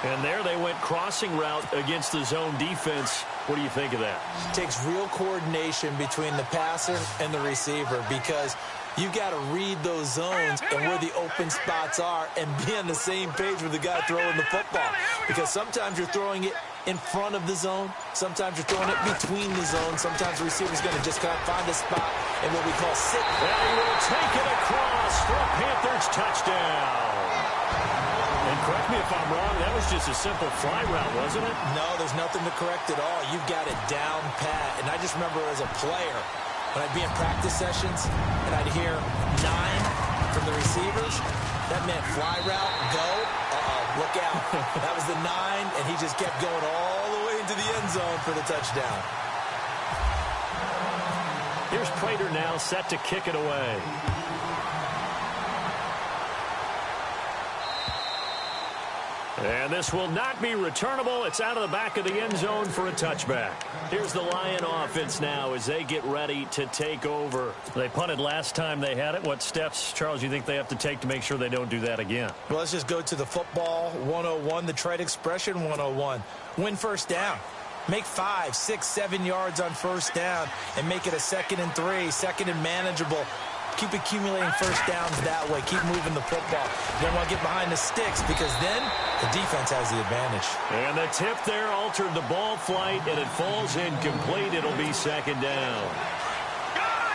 And there they went crossing route against the zone defense. What do you think of that? It takes real coordination between the passer and the receiver because you got to read those zones and where the open spots are and be on the same page with the guy throwing the football. Because sometimes you're throwing it in front of the zone. Sometimes you're throwing it between the zones. Sometimes the receiver's going to just kind of find a spot in what we call sit. And he will take it across for a Panthers touchdown. And correct me if I'm wrong, that was just a simple fly route, wasn't it? No, there's nothing to correct at all. You've got it down pat. And I just remember as a player, when I'd be in practice sessions and I'd hear 9 from the receivers, that meant fly route, go, look out. That was the 9, and he just kept going all the way into the end zone for the touchdown. Here's Prater now set to kick it away. And this will not be returnable. It's out of the back of the end zone for a touchback. Here's the Lion offense now as they get ready to take over. They punted last time they had it. What steps, Charles, you think they have to take to make sure they don't do that again? Well, let's just go to the football 101, the trade expression 101. Win 1st down. Make 5, 6, 7 yards on 1st down and make it a 2nd and 3, 2nd and manageable. Keep accumulating 1st downs that way. Keep moving the football. You don't want to get behind the sticks because then the defense has the advantage. And the tip there altered the ball flight, and it falls incomplete. It'll be 2nd down.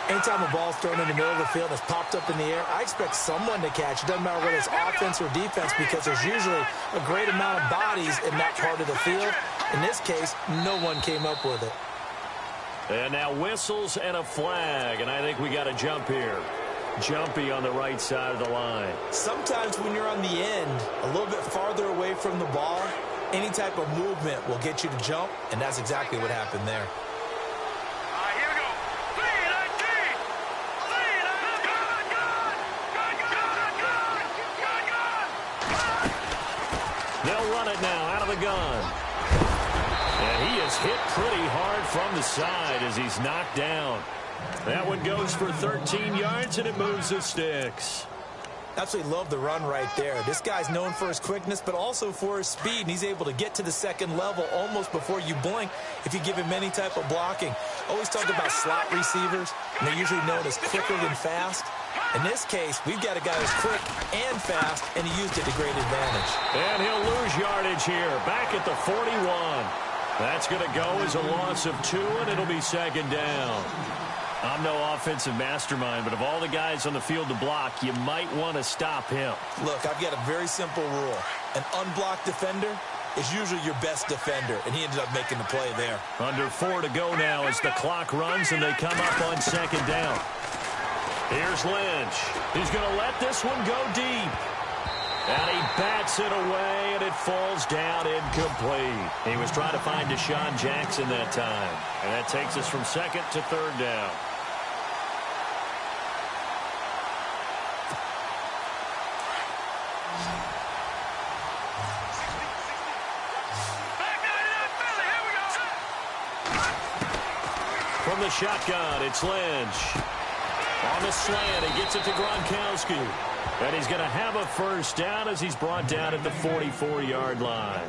Anytime a ball's thrown in the middle of the field and it's popped up in the air, I expect someone to catch. It doesn't matter whether it's offense or defense because there's usually a great amount of bodies in that part of the field. In this case, no one came up with it. And now whistles and a flag, and I think we got a jump here. Jumpy on the right side of the line. Sometimes when you're on the end, a little bit farther away from the ball, any type of movement will get you to jump, and that's exactly what happened there. Here we go. Lead on G. Lead on good. They'll run it now out of the gun. And he is hit pretty hard from the side as he's knocked down. That one goes for 13 yards, and it moves the sticks. Absolutely love the run right there. This guy's known for his quickness, but also for his speed, and he's able to get to the second level almost before you blink if you give him any type of blocking. Always talk about slot receivers, and they're usually known as quicker than fast. In this case, we've got a guy who's quick and fast, and he used it to great advantage. And he'll lose yardage here, back at the 41. That's going to go as a loss of 2, and it'll be second down. I'm no offensive mastermind, but of all the guys on the field to block, you might want to stop him. Look, I've got a very simple rule. An unblocked defender is usually your best defender, and he ended up making the play there. Under 4 to go now as the clock runs, and they come up on second down. Here's Lynch. He's going to let this one go deep. And he bats it away, and it falls down incomplete. He was trying to find Deshaun Jackson that time. And that takes us from second to third down. From the shotgun, it's Lynch. On the slant, he gets it to Gronkowski. And he's going to have a first down as he's brought down at the 44-yard line.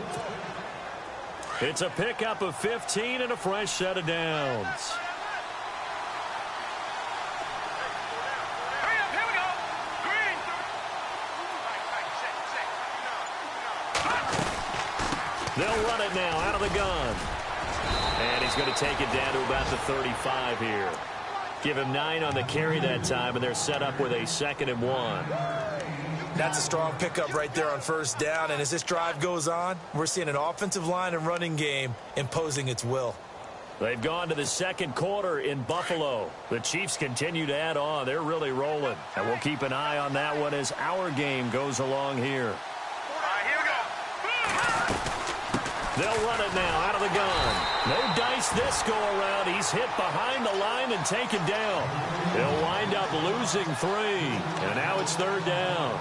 It's a pickup of 15 and a fresh set of downs. Here we go. Green. They'll run it now out of the gun. And he's going to take it down to about the 35 here. Give him 9 on the carry that time, and they're set up with a 2nd and 1. That's a strong pickup right there on first down, and as this drive goes on, we're seeing an offensive line and running game imposing its will. They've gone to the second quarter in Buffalo. The Chiefs continue to add on. They're really rolling, and we'll keep an eye on that one as our game goes along here. Here we go. They'll run it now out of the gun. No dice this go around. He's hit behind the line and taken down. He'll wind up losing 3. And now it's third down.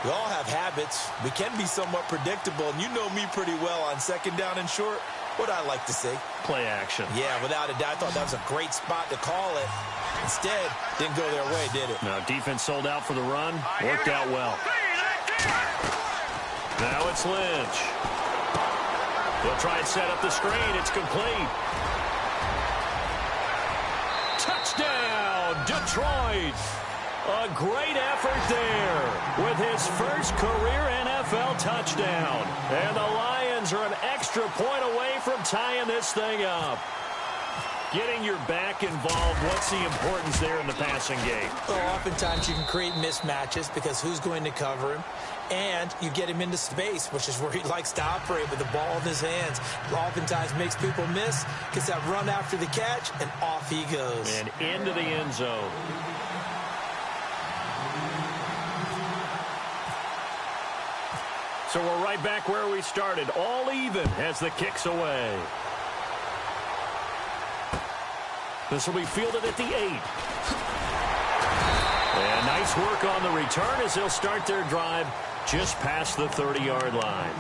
We all have habits. We can be somewhat predictable, and you know me pretty well on second down and short. What I like to say? Play action. Yeah, without a doubt. I thought that was a great spot to call it. Instead, didn't go their way, did it? Now, defense sold out for the run. Worked out well. Now it's Lynch. They'll try and set up the screen. It's complete. Touchdown, Detroit. A great effort there with his first career NFL touchdown. And the Lions are an extra point away from tying this thing up. Getting your back involved, what's the importance there in the passing game? Well, oftentimes you can create mismatches because who's going to cover him? And you get him into space, which is where he likes to operate with the ball in his hands. Oftentimes makes people miss, gets that run after the catch, and off he goes. And into the end zone. So we're right back where we started, all even as the kick's away. This will be fielded at the 8. And nice work on the return as they'll start their drive just past the 30-yard line.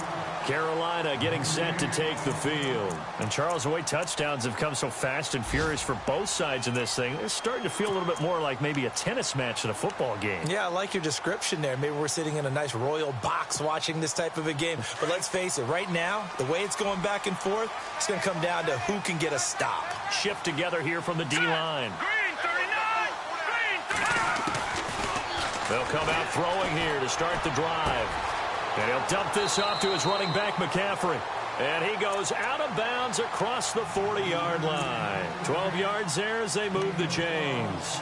Carolina getting set to take the field. And Charles, the way touchdowns have come so fast and furious for both sides in this thing, it's starting to feel a little bit more like maybe a tennis match than a football game. Yeah, I like your description there. Maybe we're sitting in a nice royal box watching this type of a game. But let's face it, right now, the way it's going back and forth, it's going to come down to who can get a stop. Shift together here from the D-line. Green 39. Green 39. They'll come out throwing here to start the drive. And he'll dump this off to his running back, McCaffrey. And he goes out of bounds across the 40-yard line. 12 yards there as they move the chains.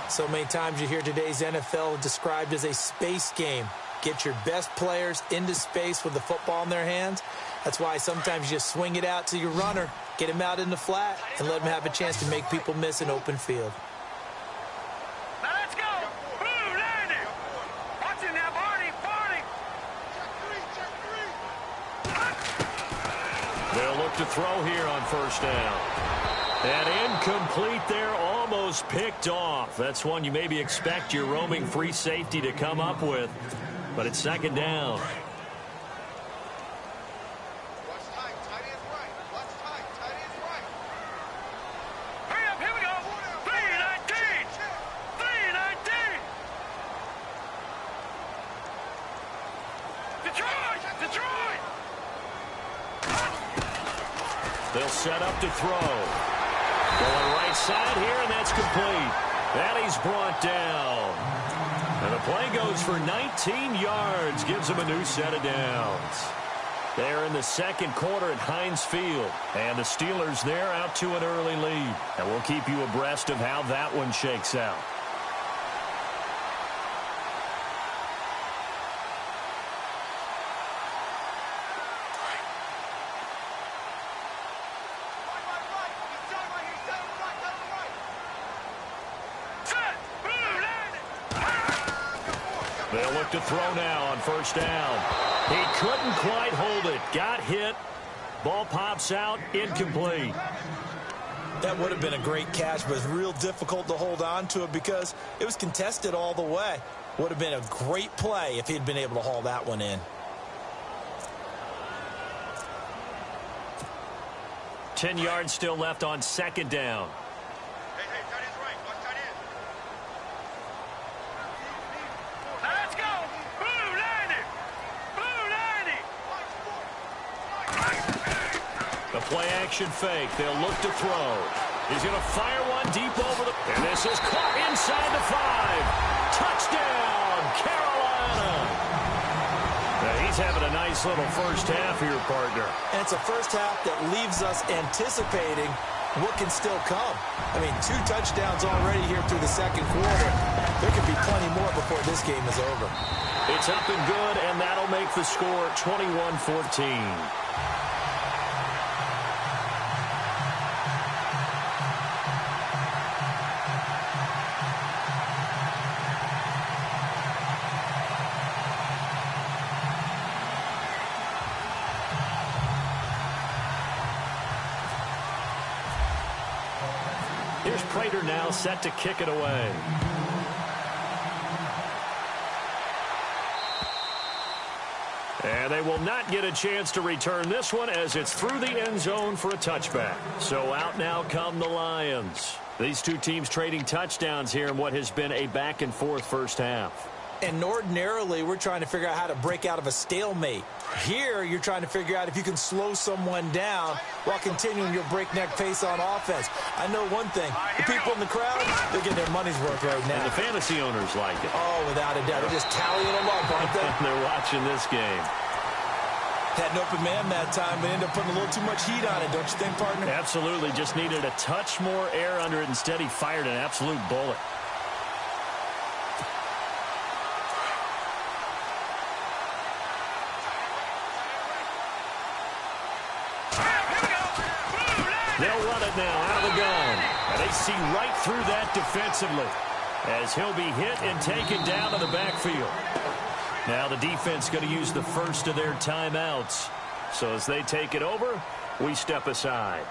So many times you hear today's NFL described as a space game. Get your best players into space with the football in their hands. That's why sometimes you just swing it out to your runner, get him out in the flat, and let him have a chance to make people miss an open field. Now let's go. Blue landing. Watching that Barney. They'll look to throw here on first down. And incomplete there, almost picked off. That's one you maybe expect your roaming free safety to come up with. But it's second down. Detroit! Detroit! They'll set up to throw. Going right side here, and that's complete. And he's brought down. And the play goes for 19 yards. Gives him a new set of downs. They're in the second quarter at Heinz Field. And the Steelers there out to an early lead. And we'll keep you abreast of how that one shakes out. They'll look to throw now on first down. He couldn't quite hold it. Got hit. Ball pops out. Incomplete. That would have been a great catch, but it's real difficult to hold on to it because it was contested all the way. Would have been a great play if he'd been able to haul that one in. 10 yards still left on second down. Hey, tight end's right. Watch tight end. Let's go! Blue landing! Blue landing! The play action fake. They'll look to throw. He's going to fire one deep over the... And this is caught inside the 5. Touchdown, Carolina. Now he's having a nice little first half here, partner. And it's a first half that leaves us anticipating what can still come. I mean, 2 touchdowns already here through the second quarter. There could be plenty more before this game is over. It's up and good, and that'll make the score 21-14. Here's Prater now set to kick it away. And they will not get a chance to return this one as it's through the end zone for a touchback. So out now come the Lions. These two teams trading touchdowns here in what has been a back-and-forth first half. And ordinarily, we're trying to figure out how to break out of a stalemate. Here, you're trying to figure out if you can slow someone down while continuing your breakneck pace on offense. I know one thing. The people in the crowd, they're getting their money's worth right now. And the fantasy owners like it. Oh, without a doubt. They're just tallying them up, aren't they? They're watching this game. Had an open man that time, but ended up putting a little too much heat on it, don't you think, partner? Absolutely. Just needed a touch more air under it. Instead, he fired an absolute bullet. They'll run it now out of the gun. And they see right through that defensively as he'll be hit and taken down to the backfield. Now the defense going to use the first of their timeouts. So as they take it over, we step aside.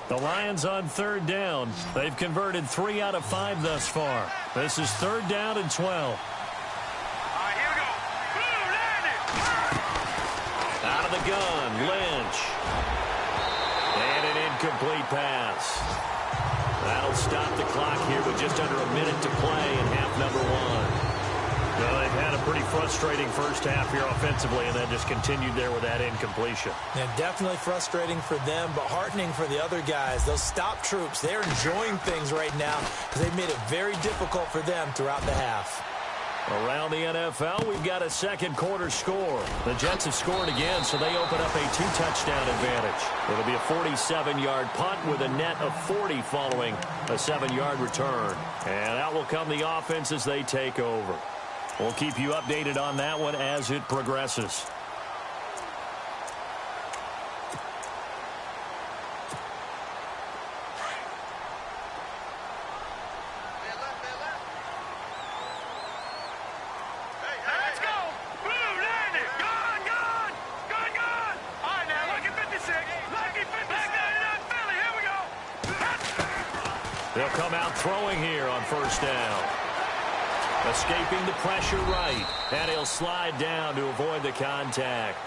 The Lions on third down. They've converted 3 out of 5 thus far. This is third down and 12. Out of the gun, Lynch. And an incomplete pass. That'll stop the clock here with just under a minute to play in half number 1. Well, they've had a pretty frustrating first half here offensively, and then just continued there with that incompletion. Yeah, definitely frustrating for them, but heartening for the other guys. Those stop troops, they're enjoying things right now because they've made it very difficult for them throughout the half. Around the NFL, we've got a second quarter score. The Jets have scored again, so they open up a 2-touchdown advantage. It'll be a 47-yard punt with a net of 40 following a 7-yard return. And out will come the offense as they take over. We'll keep you updated on that one as it progresses. They'll come out throwing here on first down. Escaping the pressure right. And he'll slide down to avoid the contact.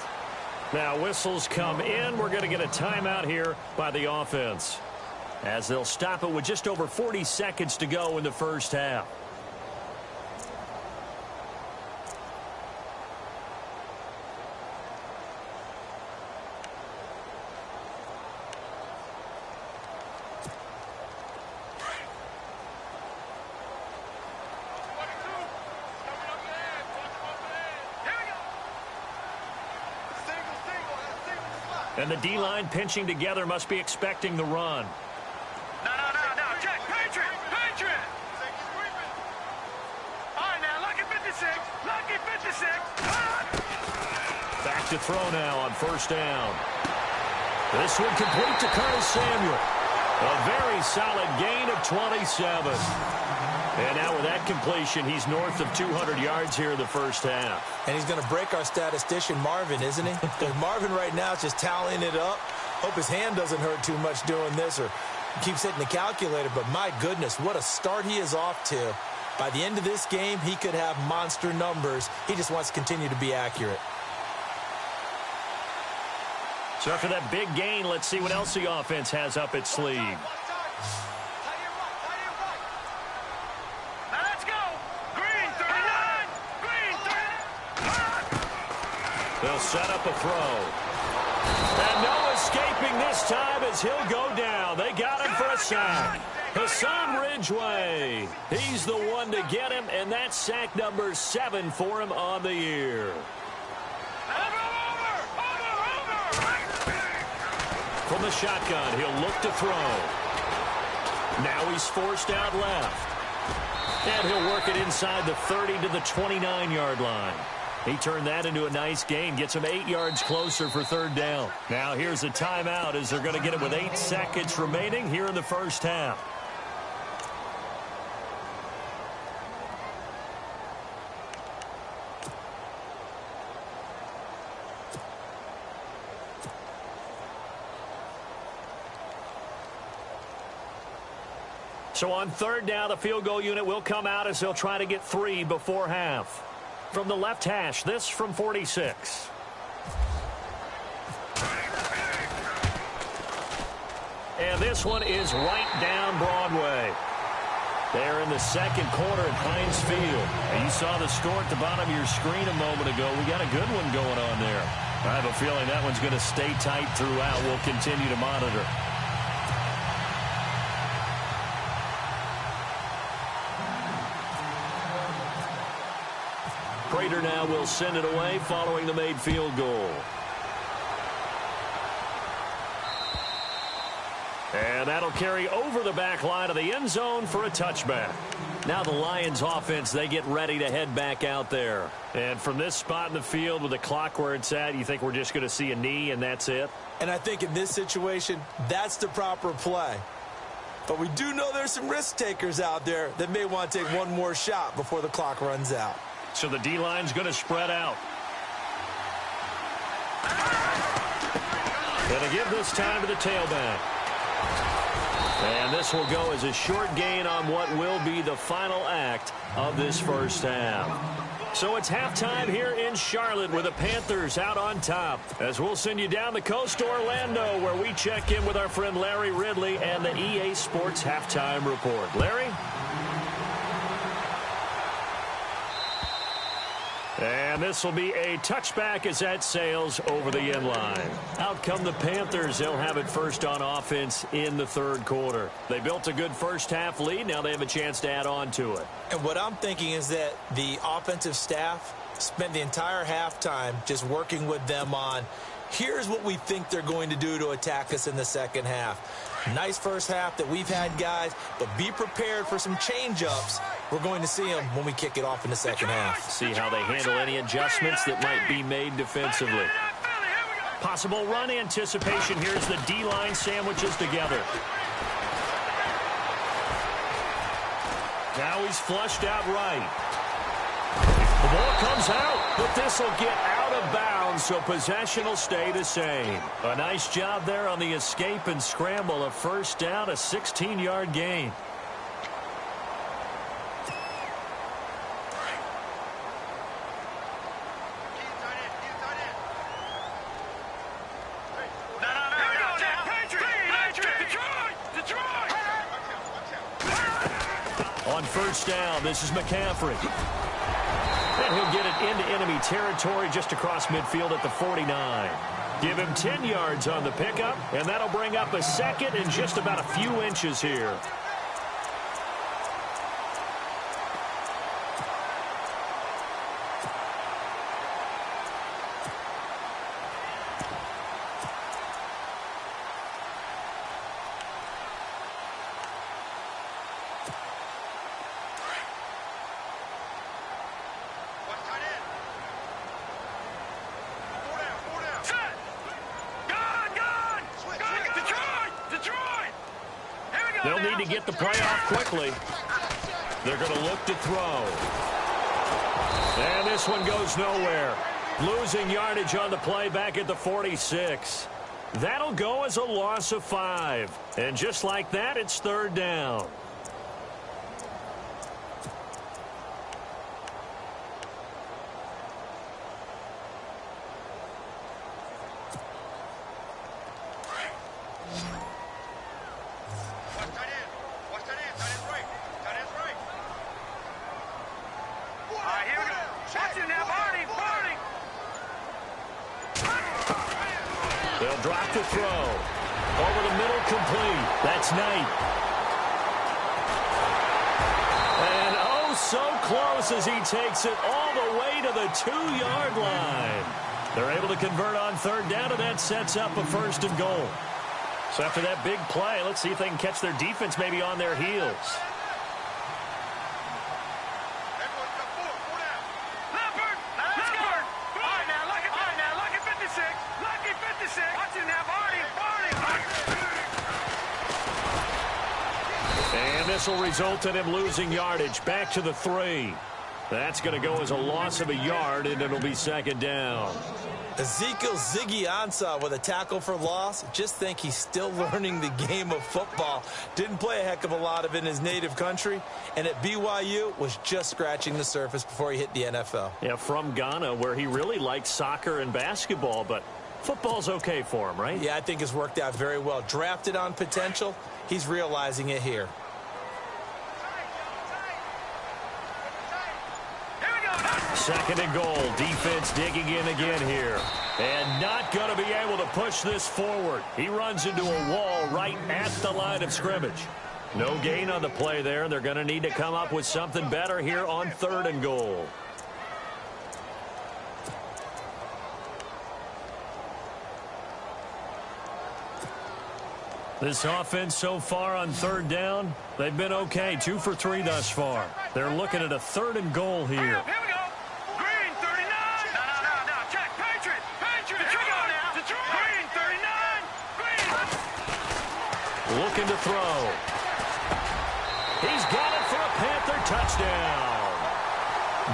Now whistles come in. We're going to get a timeout here by the offense, as they'll stop it with just over 40 seconds to go in the first half. And the D-line pinching together must be expecting the run. No, Jack, Patriot! All right, now, lucky 56. Back to throw now on first down. This one complete to Curtis Samuel. A very solid gain of 27. And now with that completion, he's north of 200 yards here in the first half. And he's going to break our statistician, Marvin, isn't he? Because Marvin right now is just tallying it up. Hope his hand doesn't hurt too much doing this or keeps hitting the calculator. But my goodness, what a start he is off to. By the end of this game, he could have monster numbers. He just wants to continue to be accurate. So after that big gain, let's see what else the offense has up its sleeve. They'll set up a throw. And no escaping this time as he'll go down. They got him for a sack. Hassan Ridgeway. He's the one to get him, and that's sack number 7 for him on the year. From the shotgun, he'll look to throw. Now he's forced out left. And he'll work it inside the 30 to the 29-yard line. He turned that into a nice gain, gets him 8 yards closer for third down. Now here's a timeout as they're going to get it with 8 seconds remaining here in the first half. So on third down, the field goal unit will come out as they'll try to get 3 before half. From the left hash, this from 46. And this one is right down Broadway. They're in the second quarter at Heinz Field. And you saw the score at the bottom of your screen a moment ago. We got a good one going on there. I have a feeling that one's going to stay tight throughout. We'll continue to monitor. Prater now will send it away following the made field goal. And that'll carry over the back line of the end zone for a touchback. Now the Lions offense, they get ready to head back out there. And from this spot in the field with the clock where it's at, you think we're just going to see a knee and that's it? And I think in this situation, that's the proper play. But we do know there's some risk takers out there that may want to take one more shot before the clock runs out. So the D-line's going to spread out. Going to give this time to the tailback. And this will go as a short gain on what will be the final act of this first half. So it's halftime here in Charlotte with the Panthers out on top. As we'll send you down the coast to Orlando where we check in with our friend Larry Ridley and the EA Sports Halftime Report. Larry? And this will be a touchback as that sails over the end line. Out come the Panthers. They'll have it first on offense in the third quarter. They built a good first half lead. Now they have a chance to add on to it. And what I'm thinking is that the offensive staff spent the entire halftime just working with them on, here's what we think they're going to do to attack us in the second half. Nice first half that we've had, guys, but be prepared for some change-ups. We're going to see them when we kick it off in the second half. See how they handle any adjustments that might be made defensively. Possible run anticipation. Here's the D-line sandwiches together. Now he's flushed out right. The ball comes out, but this will get out of bounds, so possession will stay the same. A nice job there on the escape and scramble. A first down, a 16-yard gain. On first down, this is McCaffrey. And he'll get it into enemy territory just across midfield at the 49. Give him 10 yards on the pickup, and that'll bring up a second and just about a few inches here. need to get the play off quickly. They're going to look to throw. And this one goes nowhere. Losing yardage on the play back at the 46. That'll go as a loss of 5. And just like that, it's third down. They'll drop the throw. Over the middle, complete. That's Knight. And oh, so close as he takes it all the way to the 2-yard line. They're able to convert on third down, and that sets up a first and goal. So after that big play, let's see if they can catch their defense maybe on their heels. And this will result in him losing yardage back to the 3. That's going to go as a loss of a yard, and it'll be second down. Ezekiel Ziggy Ansah with a tackle for loss. Just think he's still learning the game of football. Didn't play a heck of a lot of it in his native country, and at BYU was just scratching the surface before he hit the NFL. Yeah, from Ghana, where he really likes soccer and basketball, but football's okay for him, right? Yeah, I think it's worked out very well. Drafted on potential, he's realizing it here. Second and goal. Defense digging in again here. And not going to be able to push this forward. He runs into a wall right at the line of scrimmage. No gain on the play there. They're going to need to come up with something better here on third and goal. This offense so far on third down, they've been okay. 2 for 3 thus far. They're looking at a third and goal here. Here we go. Green 39. No. Check. Patriot. Here we go now. Detroit. Green 39. Green. Looking to throw. He's got it for a Panther touchdown.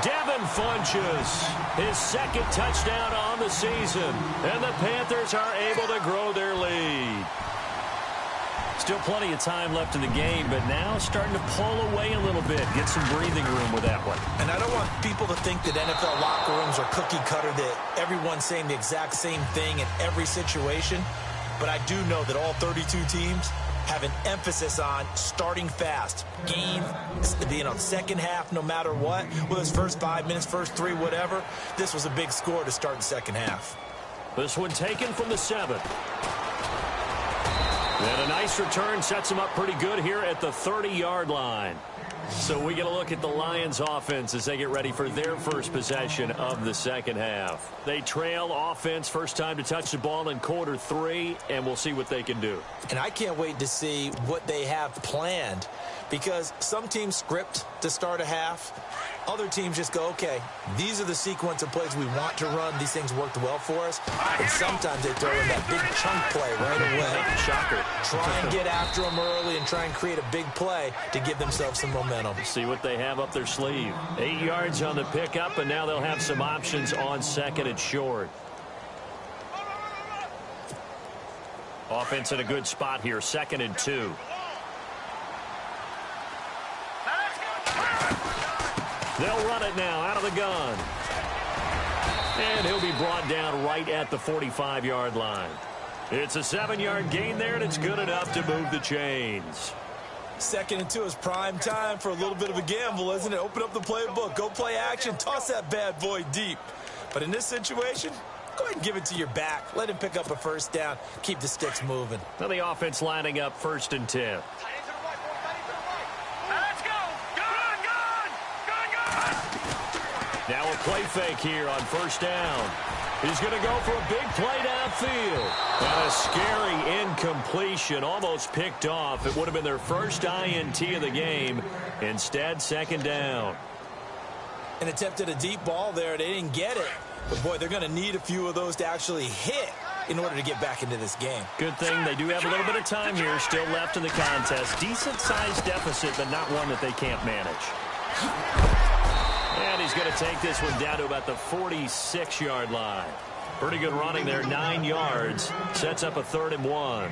Devin Funchess, his second touchdown on the season. And the Panthers are able to grow their lead. Still plenty of time left in the game, but now starting to pull away a little bit. Get some breathing room with that one. And I don't want people to think that NFL locker rooms are cookie cutter, that everyone's saying the exact same thing in every situation. But I do know that all 32 teams have an emphasis on starting fast. Game, second half, no matter what. Whether it's first 5 minutes, first 3, whatever. This was a big score to start the second half. This one taken from the 7. And a nice return sets them up pretty good here at the 30-yard line. So we get a look at the Lions offense as they get ready for their first possession of the second half. They trail offense, first time to touch the ball in quarter 3, and we'll see what they can do. And I can't wait to see what they have planned, because some teams script to start a half. Other teams just go, okay, these are the sequence of plays we want to run. These things worked well for us. And sometimes they throw in that big chunk play right away. Shocker. Try and get after them early and try and create a big play to give themselves some momentum. See what they have up their sleeve. 8 yards on the pickup, and now they'll have some options on second and short. Offense in a good spot here, 2nd and 2. They'll run it now out of the gun. And he'll be brought down right at the 45-yard line. It's a 7-yard gain there, and it's good enough to move the chains. 2nd and 2 is prime time for a little bit of a gamble, isn't it? Open up the playbook, go play action, toss that bad boy deep. But in this situation, go ahead and give it to your back. Let him pick up a first down. Keep the sticks moving. Now the offense lining up 1st and 10. Now a play fake here on 1st down. He's going to go for a big play downfield. And a scary incompletion, almost picked off. It would have been their first INT of the game. Instead, 2nd down. And attempted a deep ball there. They didn't get it. But, boy, they're going to need a few of those to actually hit in order to get back into this game. Good thing they do have a little bit of time here still left in the contest. Decent-sized deficit, but not one that they can't manage. And he's going to take this one down to about the 46-yard line. Pretty good running there, 9 yards. Sets up a 3rd and 1.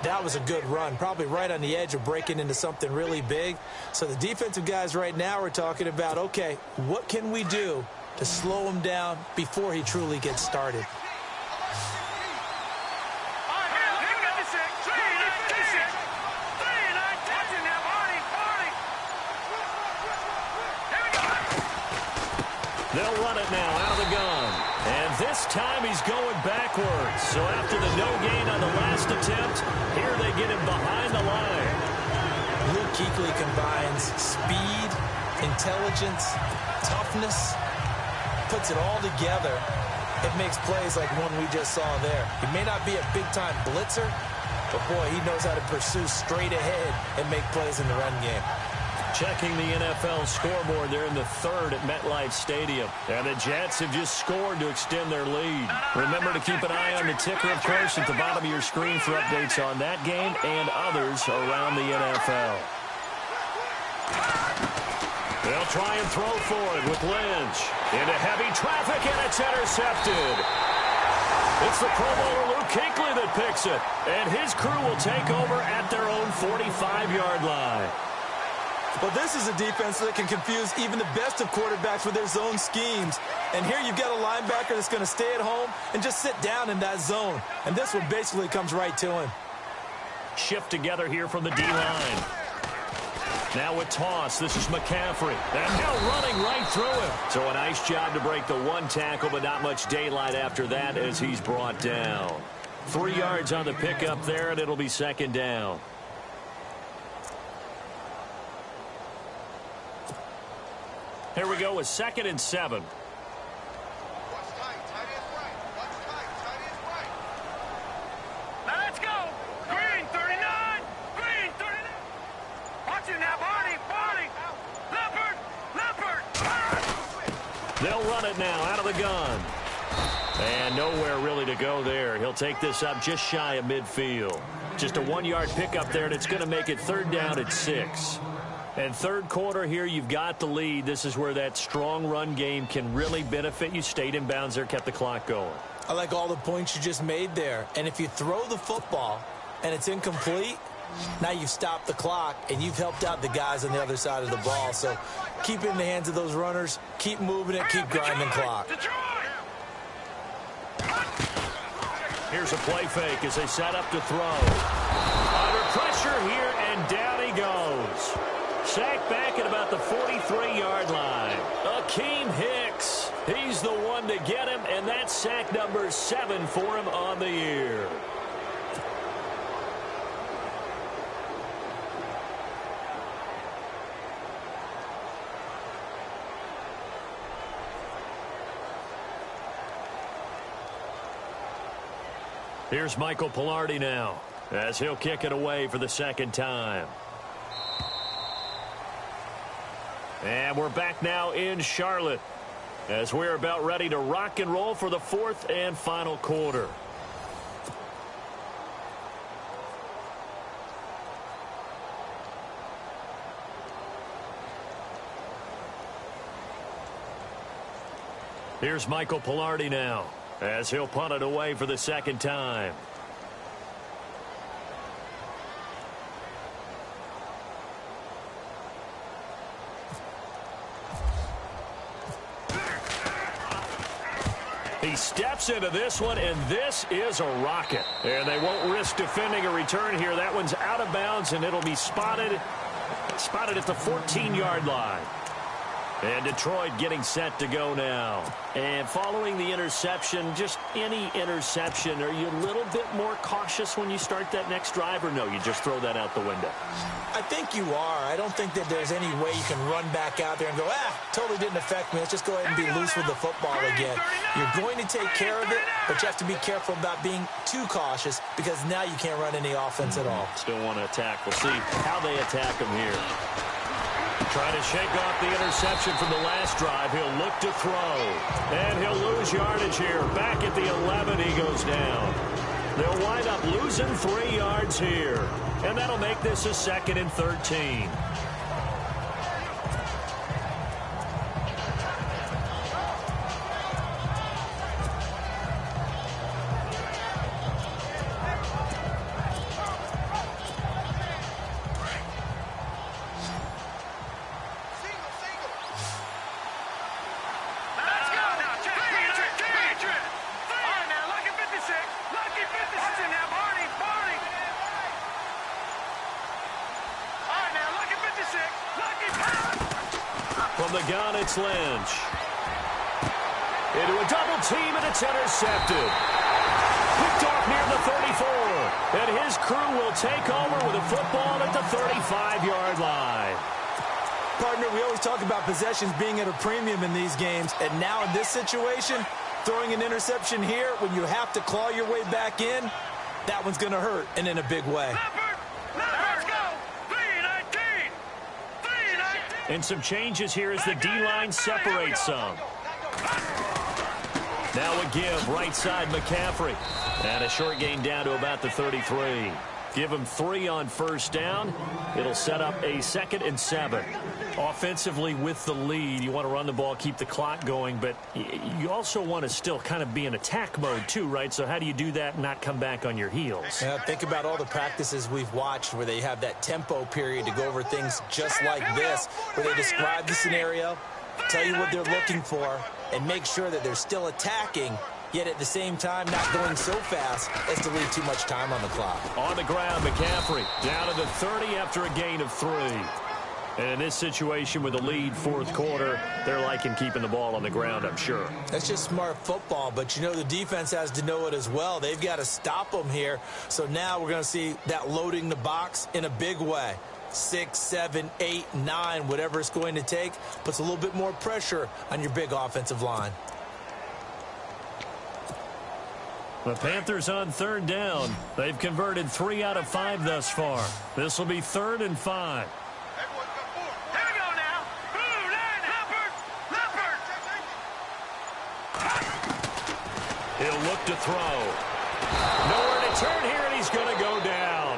That was a good run, probably right on the edge of breaking into something really big. So the defensive guys right now are talking about, okay, what can we do to slow him down before he truly gets started? They'll run it now out of the gun. And this time he's going backwards. So after the no gain on the last attempt, here they get him behind the line. Luke Kuechly combines speed, intelligence, toughness, puts it all together. It makes plays like one we just saw there. He may not be a big-time blitzer, but boy, he knows how to pursue straight ahead and make plays in the run game. Checking the NFL scoreboard, they're in the 3rd at MetLife Stadium. And the Jets have just scored to extend their lead. Remember to keep an eye on the ticker, of course, at the bottom of your screen for updates on that game and others around the NFL. They'll try and throw for it with Lynch. Into heavy traffic, and it's intercepted. It's the Pro Bowler Luke Kuechly that picks it. And his crew will take over at their own 45-yard line. Well, this is a defense that can confuse even the best of quarterbacks with their zone schemes. And here you've got a linebacker that's going to stay at home and just sit down in that zone. And this one basically comes right to him. Shift together here from the D-line. Now with toss, this is McCaffrey. And now running right through him. So a nice job to break the one tackle, but not much daylight after that as he's brought down. 3 yards on the pickup there, and it'll be 2nd down. Here we go with 2nd and 7. Now let's go. Green 39. Green 39. Watch it now, Barney. Barney. Leopard. They'll run it now out of the gun. And nowhere really to go there. He'll take this up just shy of midfield. Just a 1-yard pickup there, and it's going to make it 3rd down at 6. And 3rd quarter here, you've got the lead. This is where that strong run game can really benefit you. Stayed in bounds there, kept the clock going. I like all the points you just made there. And if you throw the football and it's incomplete, now you've stopped the clock and you've helped out the guys on the other side of the ball. So keep it in the hands of those runners. Keep moving it. Keep grinding clock. Here's a play fake as they set up to throw. Under pressure here, and down he goes. Sacked back at about the 43-yard line. Akeem Hicks. He's the one to get him, and that's sack number 7 for him on the year. Here's Michael Pilardi now as he'll kick it away for the 2nd time. And we're back now in Charlotte as we're about ready to rock and roll for the 4th and final quarter. Here's Michael Pilardi now as he'll punt it away for the 2nd time. He steps into this one, and this is a rocket. And they won't risk defending a return here. That one's out of bounds, and it'll be spotted at the 14-yard line. And Detroit getting set to go now. And following the interception, just any interception, are you a little bit more cautious when you start that next drive, or no, you just throw that out the window? I think you are. I don't think that there's any way you can run back out there and go, totally didn't affect me. Let's just go ahead and be loose with the football again. You're going to take care of it, but you have to be careful about being too cautious because now you can't run any offense at all. Still want to attack. We'll see how they attack them here. Trying to shake off the interception from the last drive. He'll look to throw. And he'll lose yardage here. Back at the 11, he goes down. They'll wind up losing 3 yards here. And that'll make this a 2nd and 13. From the gun, it's Lynch. Into a double team, and it's intercepted. Picked off near the 34. And his crew will take over with a football at the 35-yard line. Partner, we always talk about possessions being at a premium in these games. And now in this situation, throwing an interception here when you have to claw your way back in, that one's going to hurt, and in a big way. And some changes here as the D-line separates some. Now a give, right side McCaffrey. And a short gain down to about the 33. Give him 3 on first down. It'll set up a 2nd and 7. Offensively with the lead, you want to run the ball, keep the clock going, but you also want to still kind of be in attack mode too, right? So how do you do that and not come back on your heels? Yeah, think about all the practices we've watched where they have that tempo period to go over things just like this, where they describe the scenario, tell you what they're looking for, and make sure that they're still attacking, yet at the same time not going so fast as to leave too much time on the clock. On the ground, McCaffrey down to the 30 after a gain of 3. And in this situation with the lead 4th quarter, they're liking keeping the ball on the ground, I'm sure. That's just smart football, but you know the defense has to know it as well. They've got to stop them here. So now we're going to see that loading the box in a big way. 6, 7, 8, 9, whatever it's going to take, puts a little bit more pressure on your big offensive line. The Panthers on 3rd down. They've converted 3 out of 5 thus far. This will be 3rd and 5. He'll look to throw. Nowhere to turn here, and he's going to go down.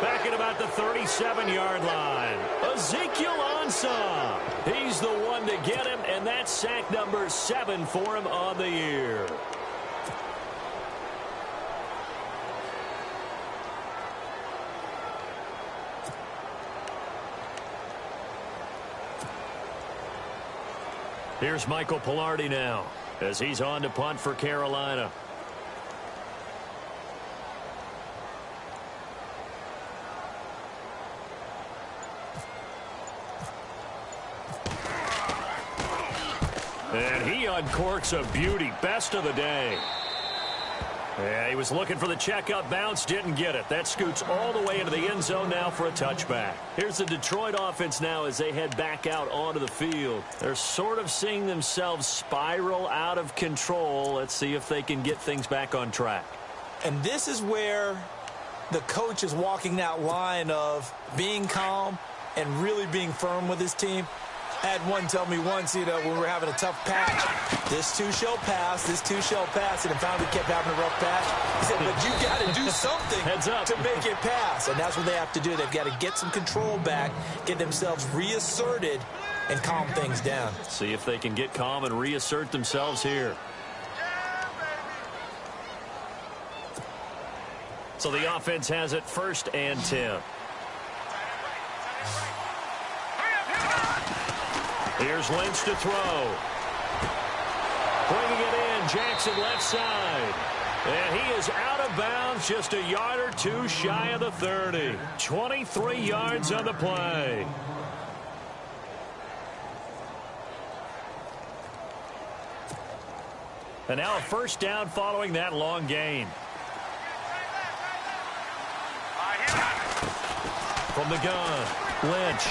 Back at about the 37-yard line. Ezekiel Ansah. He's the one to get him, and that's sack number 7 for him on the year. Here's Michael Pilardi now as he's on to punt for Carolina. And he uncorks a beauty. Best of the day. Yeah, he was looking for the checkup bounce, didn't get it. That scoots all the way into the end zone now for a touchback. Here's the Detroit offense now as they head back out onto the field. They're sort of seeing themselves spiral out of control. Let's see if they can get things back on track. And this is where the coach is walking that line of being calm and really being firm with his team. I had one tell me once, you know, when we were having a tough patch, this too shall pass, and it finally kept having a rough patch. He said, but you got to do something Heads up. to make it pass, and that's what they have to do. They've got to get some control back, get themselves reasserted, and calm things down. See if they can get calm and reassert themselves here. So the offense has it 1st and 10. Here's Lynch to throw. Bringing it in, Jackson left side. And he is out of bounds, just a yard or 2 shy of the 30. 23 yards on the play. And now a 1st down following that long gain. From the gun, Lynch.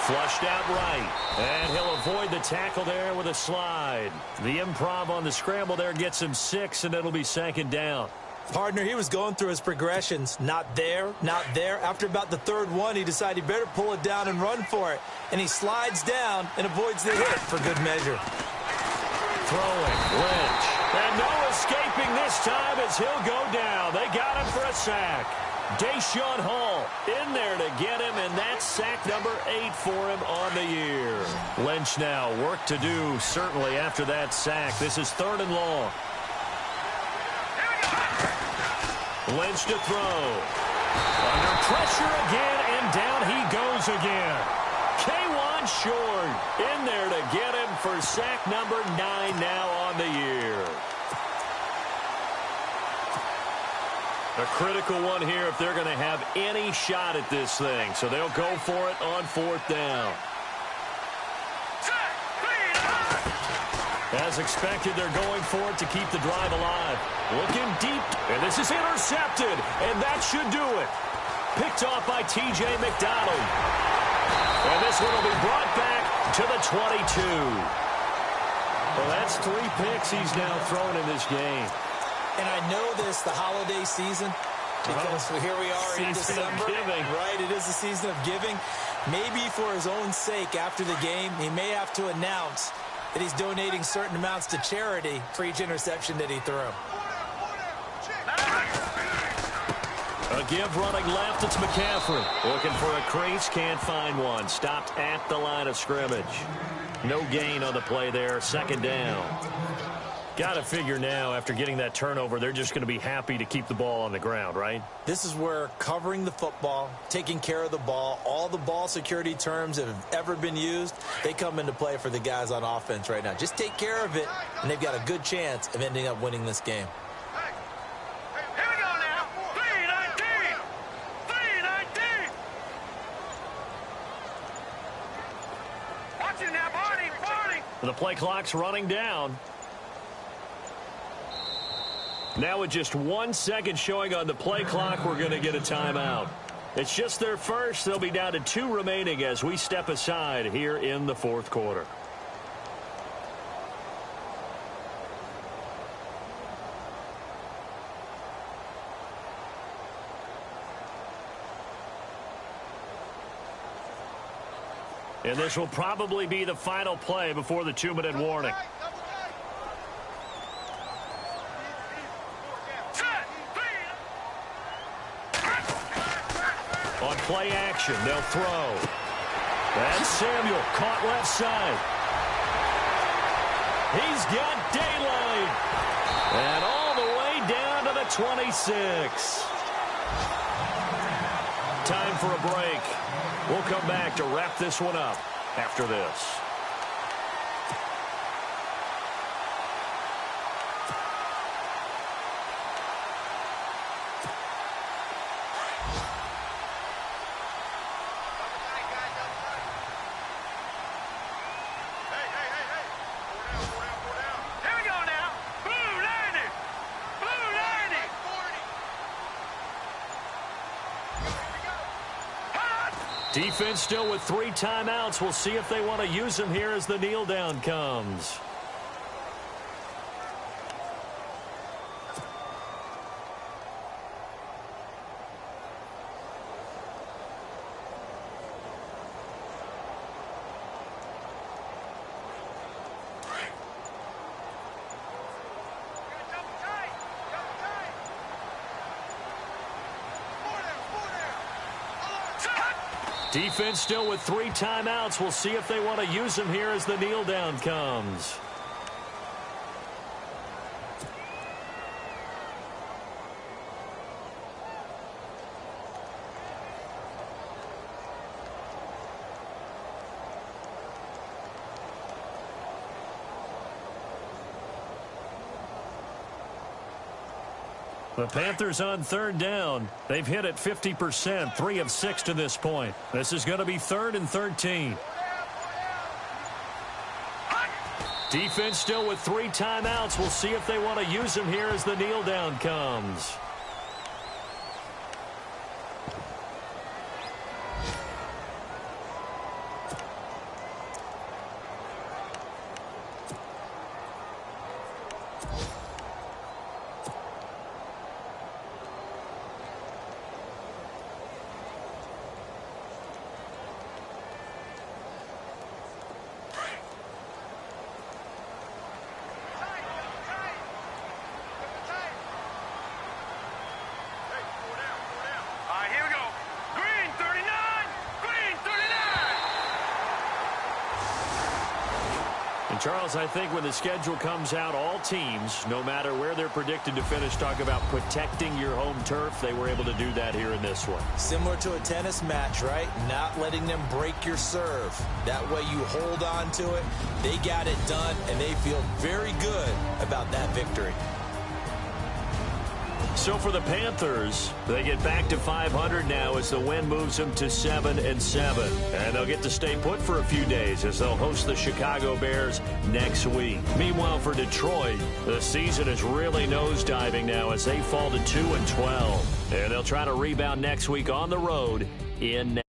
Flushed out right, and he'll avoid the tackle there with a slide. The improv on the scramble there gets him 6, and it'll be 2nd down. Partner, he was going through his progressions. Not there, not there. After about the third one, he decided he better pull it down and run for it. And he slides down and avoids the hit for good measure. Throwing, Lynch. And no escaping this time as he'll go down. They got him for a sack. Deshaun Hall in there to get him, and that's sack number 8 for him on the year. Lynch now, work to do, certainly, after that sack. This is 3rd and long. Lynch to throw. Under pressure again, and down he goes again. K'Wan Short in there to get him for sack number 9 now on the year. A critical one here if they're going to have any shot at this thing. So they'll go for it on 4th down. As expected, they're going for it to keep the drive alive. Looking deep, and this is intercepted, and that should do it. Picked off by T.J. McDonald. And this one will be brought back to the 22. Well, that's 3 picks he's now thrown in this game. And I know this, the holiday season, because here we are in December. Right, it is the season of giving. Maybe for his own sake, after the game, he may have to announce that he's donating certain amounts to charity for each interception that he threw. A give running left, it's McCaffrey. Looking for a crease, can't find one. Stopped at the line of scrimmage. No gain on the play there, 2nd down. Got to figure now, after getting that turnover, they're just going to be happy to keep the ball on the ground, right? This is where covering the football, taking care of the ball, all the ball security terms that have ever been used, they come into play for the guys on offense right now. Just take care of it, and they've got a good chance of ending up winning this game. Here we go now. 3-19. 3-19. Watch it now, Barney. Barney. The play clock's running down. Now with just 1 second showing on the play clock, we're going to get a timeout. It's just their first. They'll be down to 2 remaining as we step aside here in the 4th quarter. And this will probably be the final play before the 2-minute warning. On play action, they'll throw. That's Samuel, caught left side. He's got daylight. And all the way down to the 26. Time for a break. We'll come back to wrap this one up after this. Defense still with 3 timeouts. We'll see if they want to use them here as the kneel down comes. Defense still with 3 timeouts. We'll see if they want to use them here as the kneel down comes. The Panthers on 3rd down. They've hit it 50%, 3 of 6 to this point. This is going to be 3rd and 13. Defense still with 3 timeouts. We'll see if they want to use them here as the kneel down comes. And Charles, I think when the schedule comes out, all teams, no matter where they're predicted to finish, talk about protecting your home turf. They were able to do that here in this one. Similar to a tennis match, right? Not letting them break your serve. That way you hold on to it. They got it done, and they feel very good about that victory. So for the Panthers, they get back to 500 now as the win moves them to 7-7. And they'll get to stay put for a few days as they'll host the Chicago Bears next week. Meanwhile, for Detroit, the season is really nosediving now as they fall to 2-12. And they'll try to rebound next week on the road in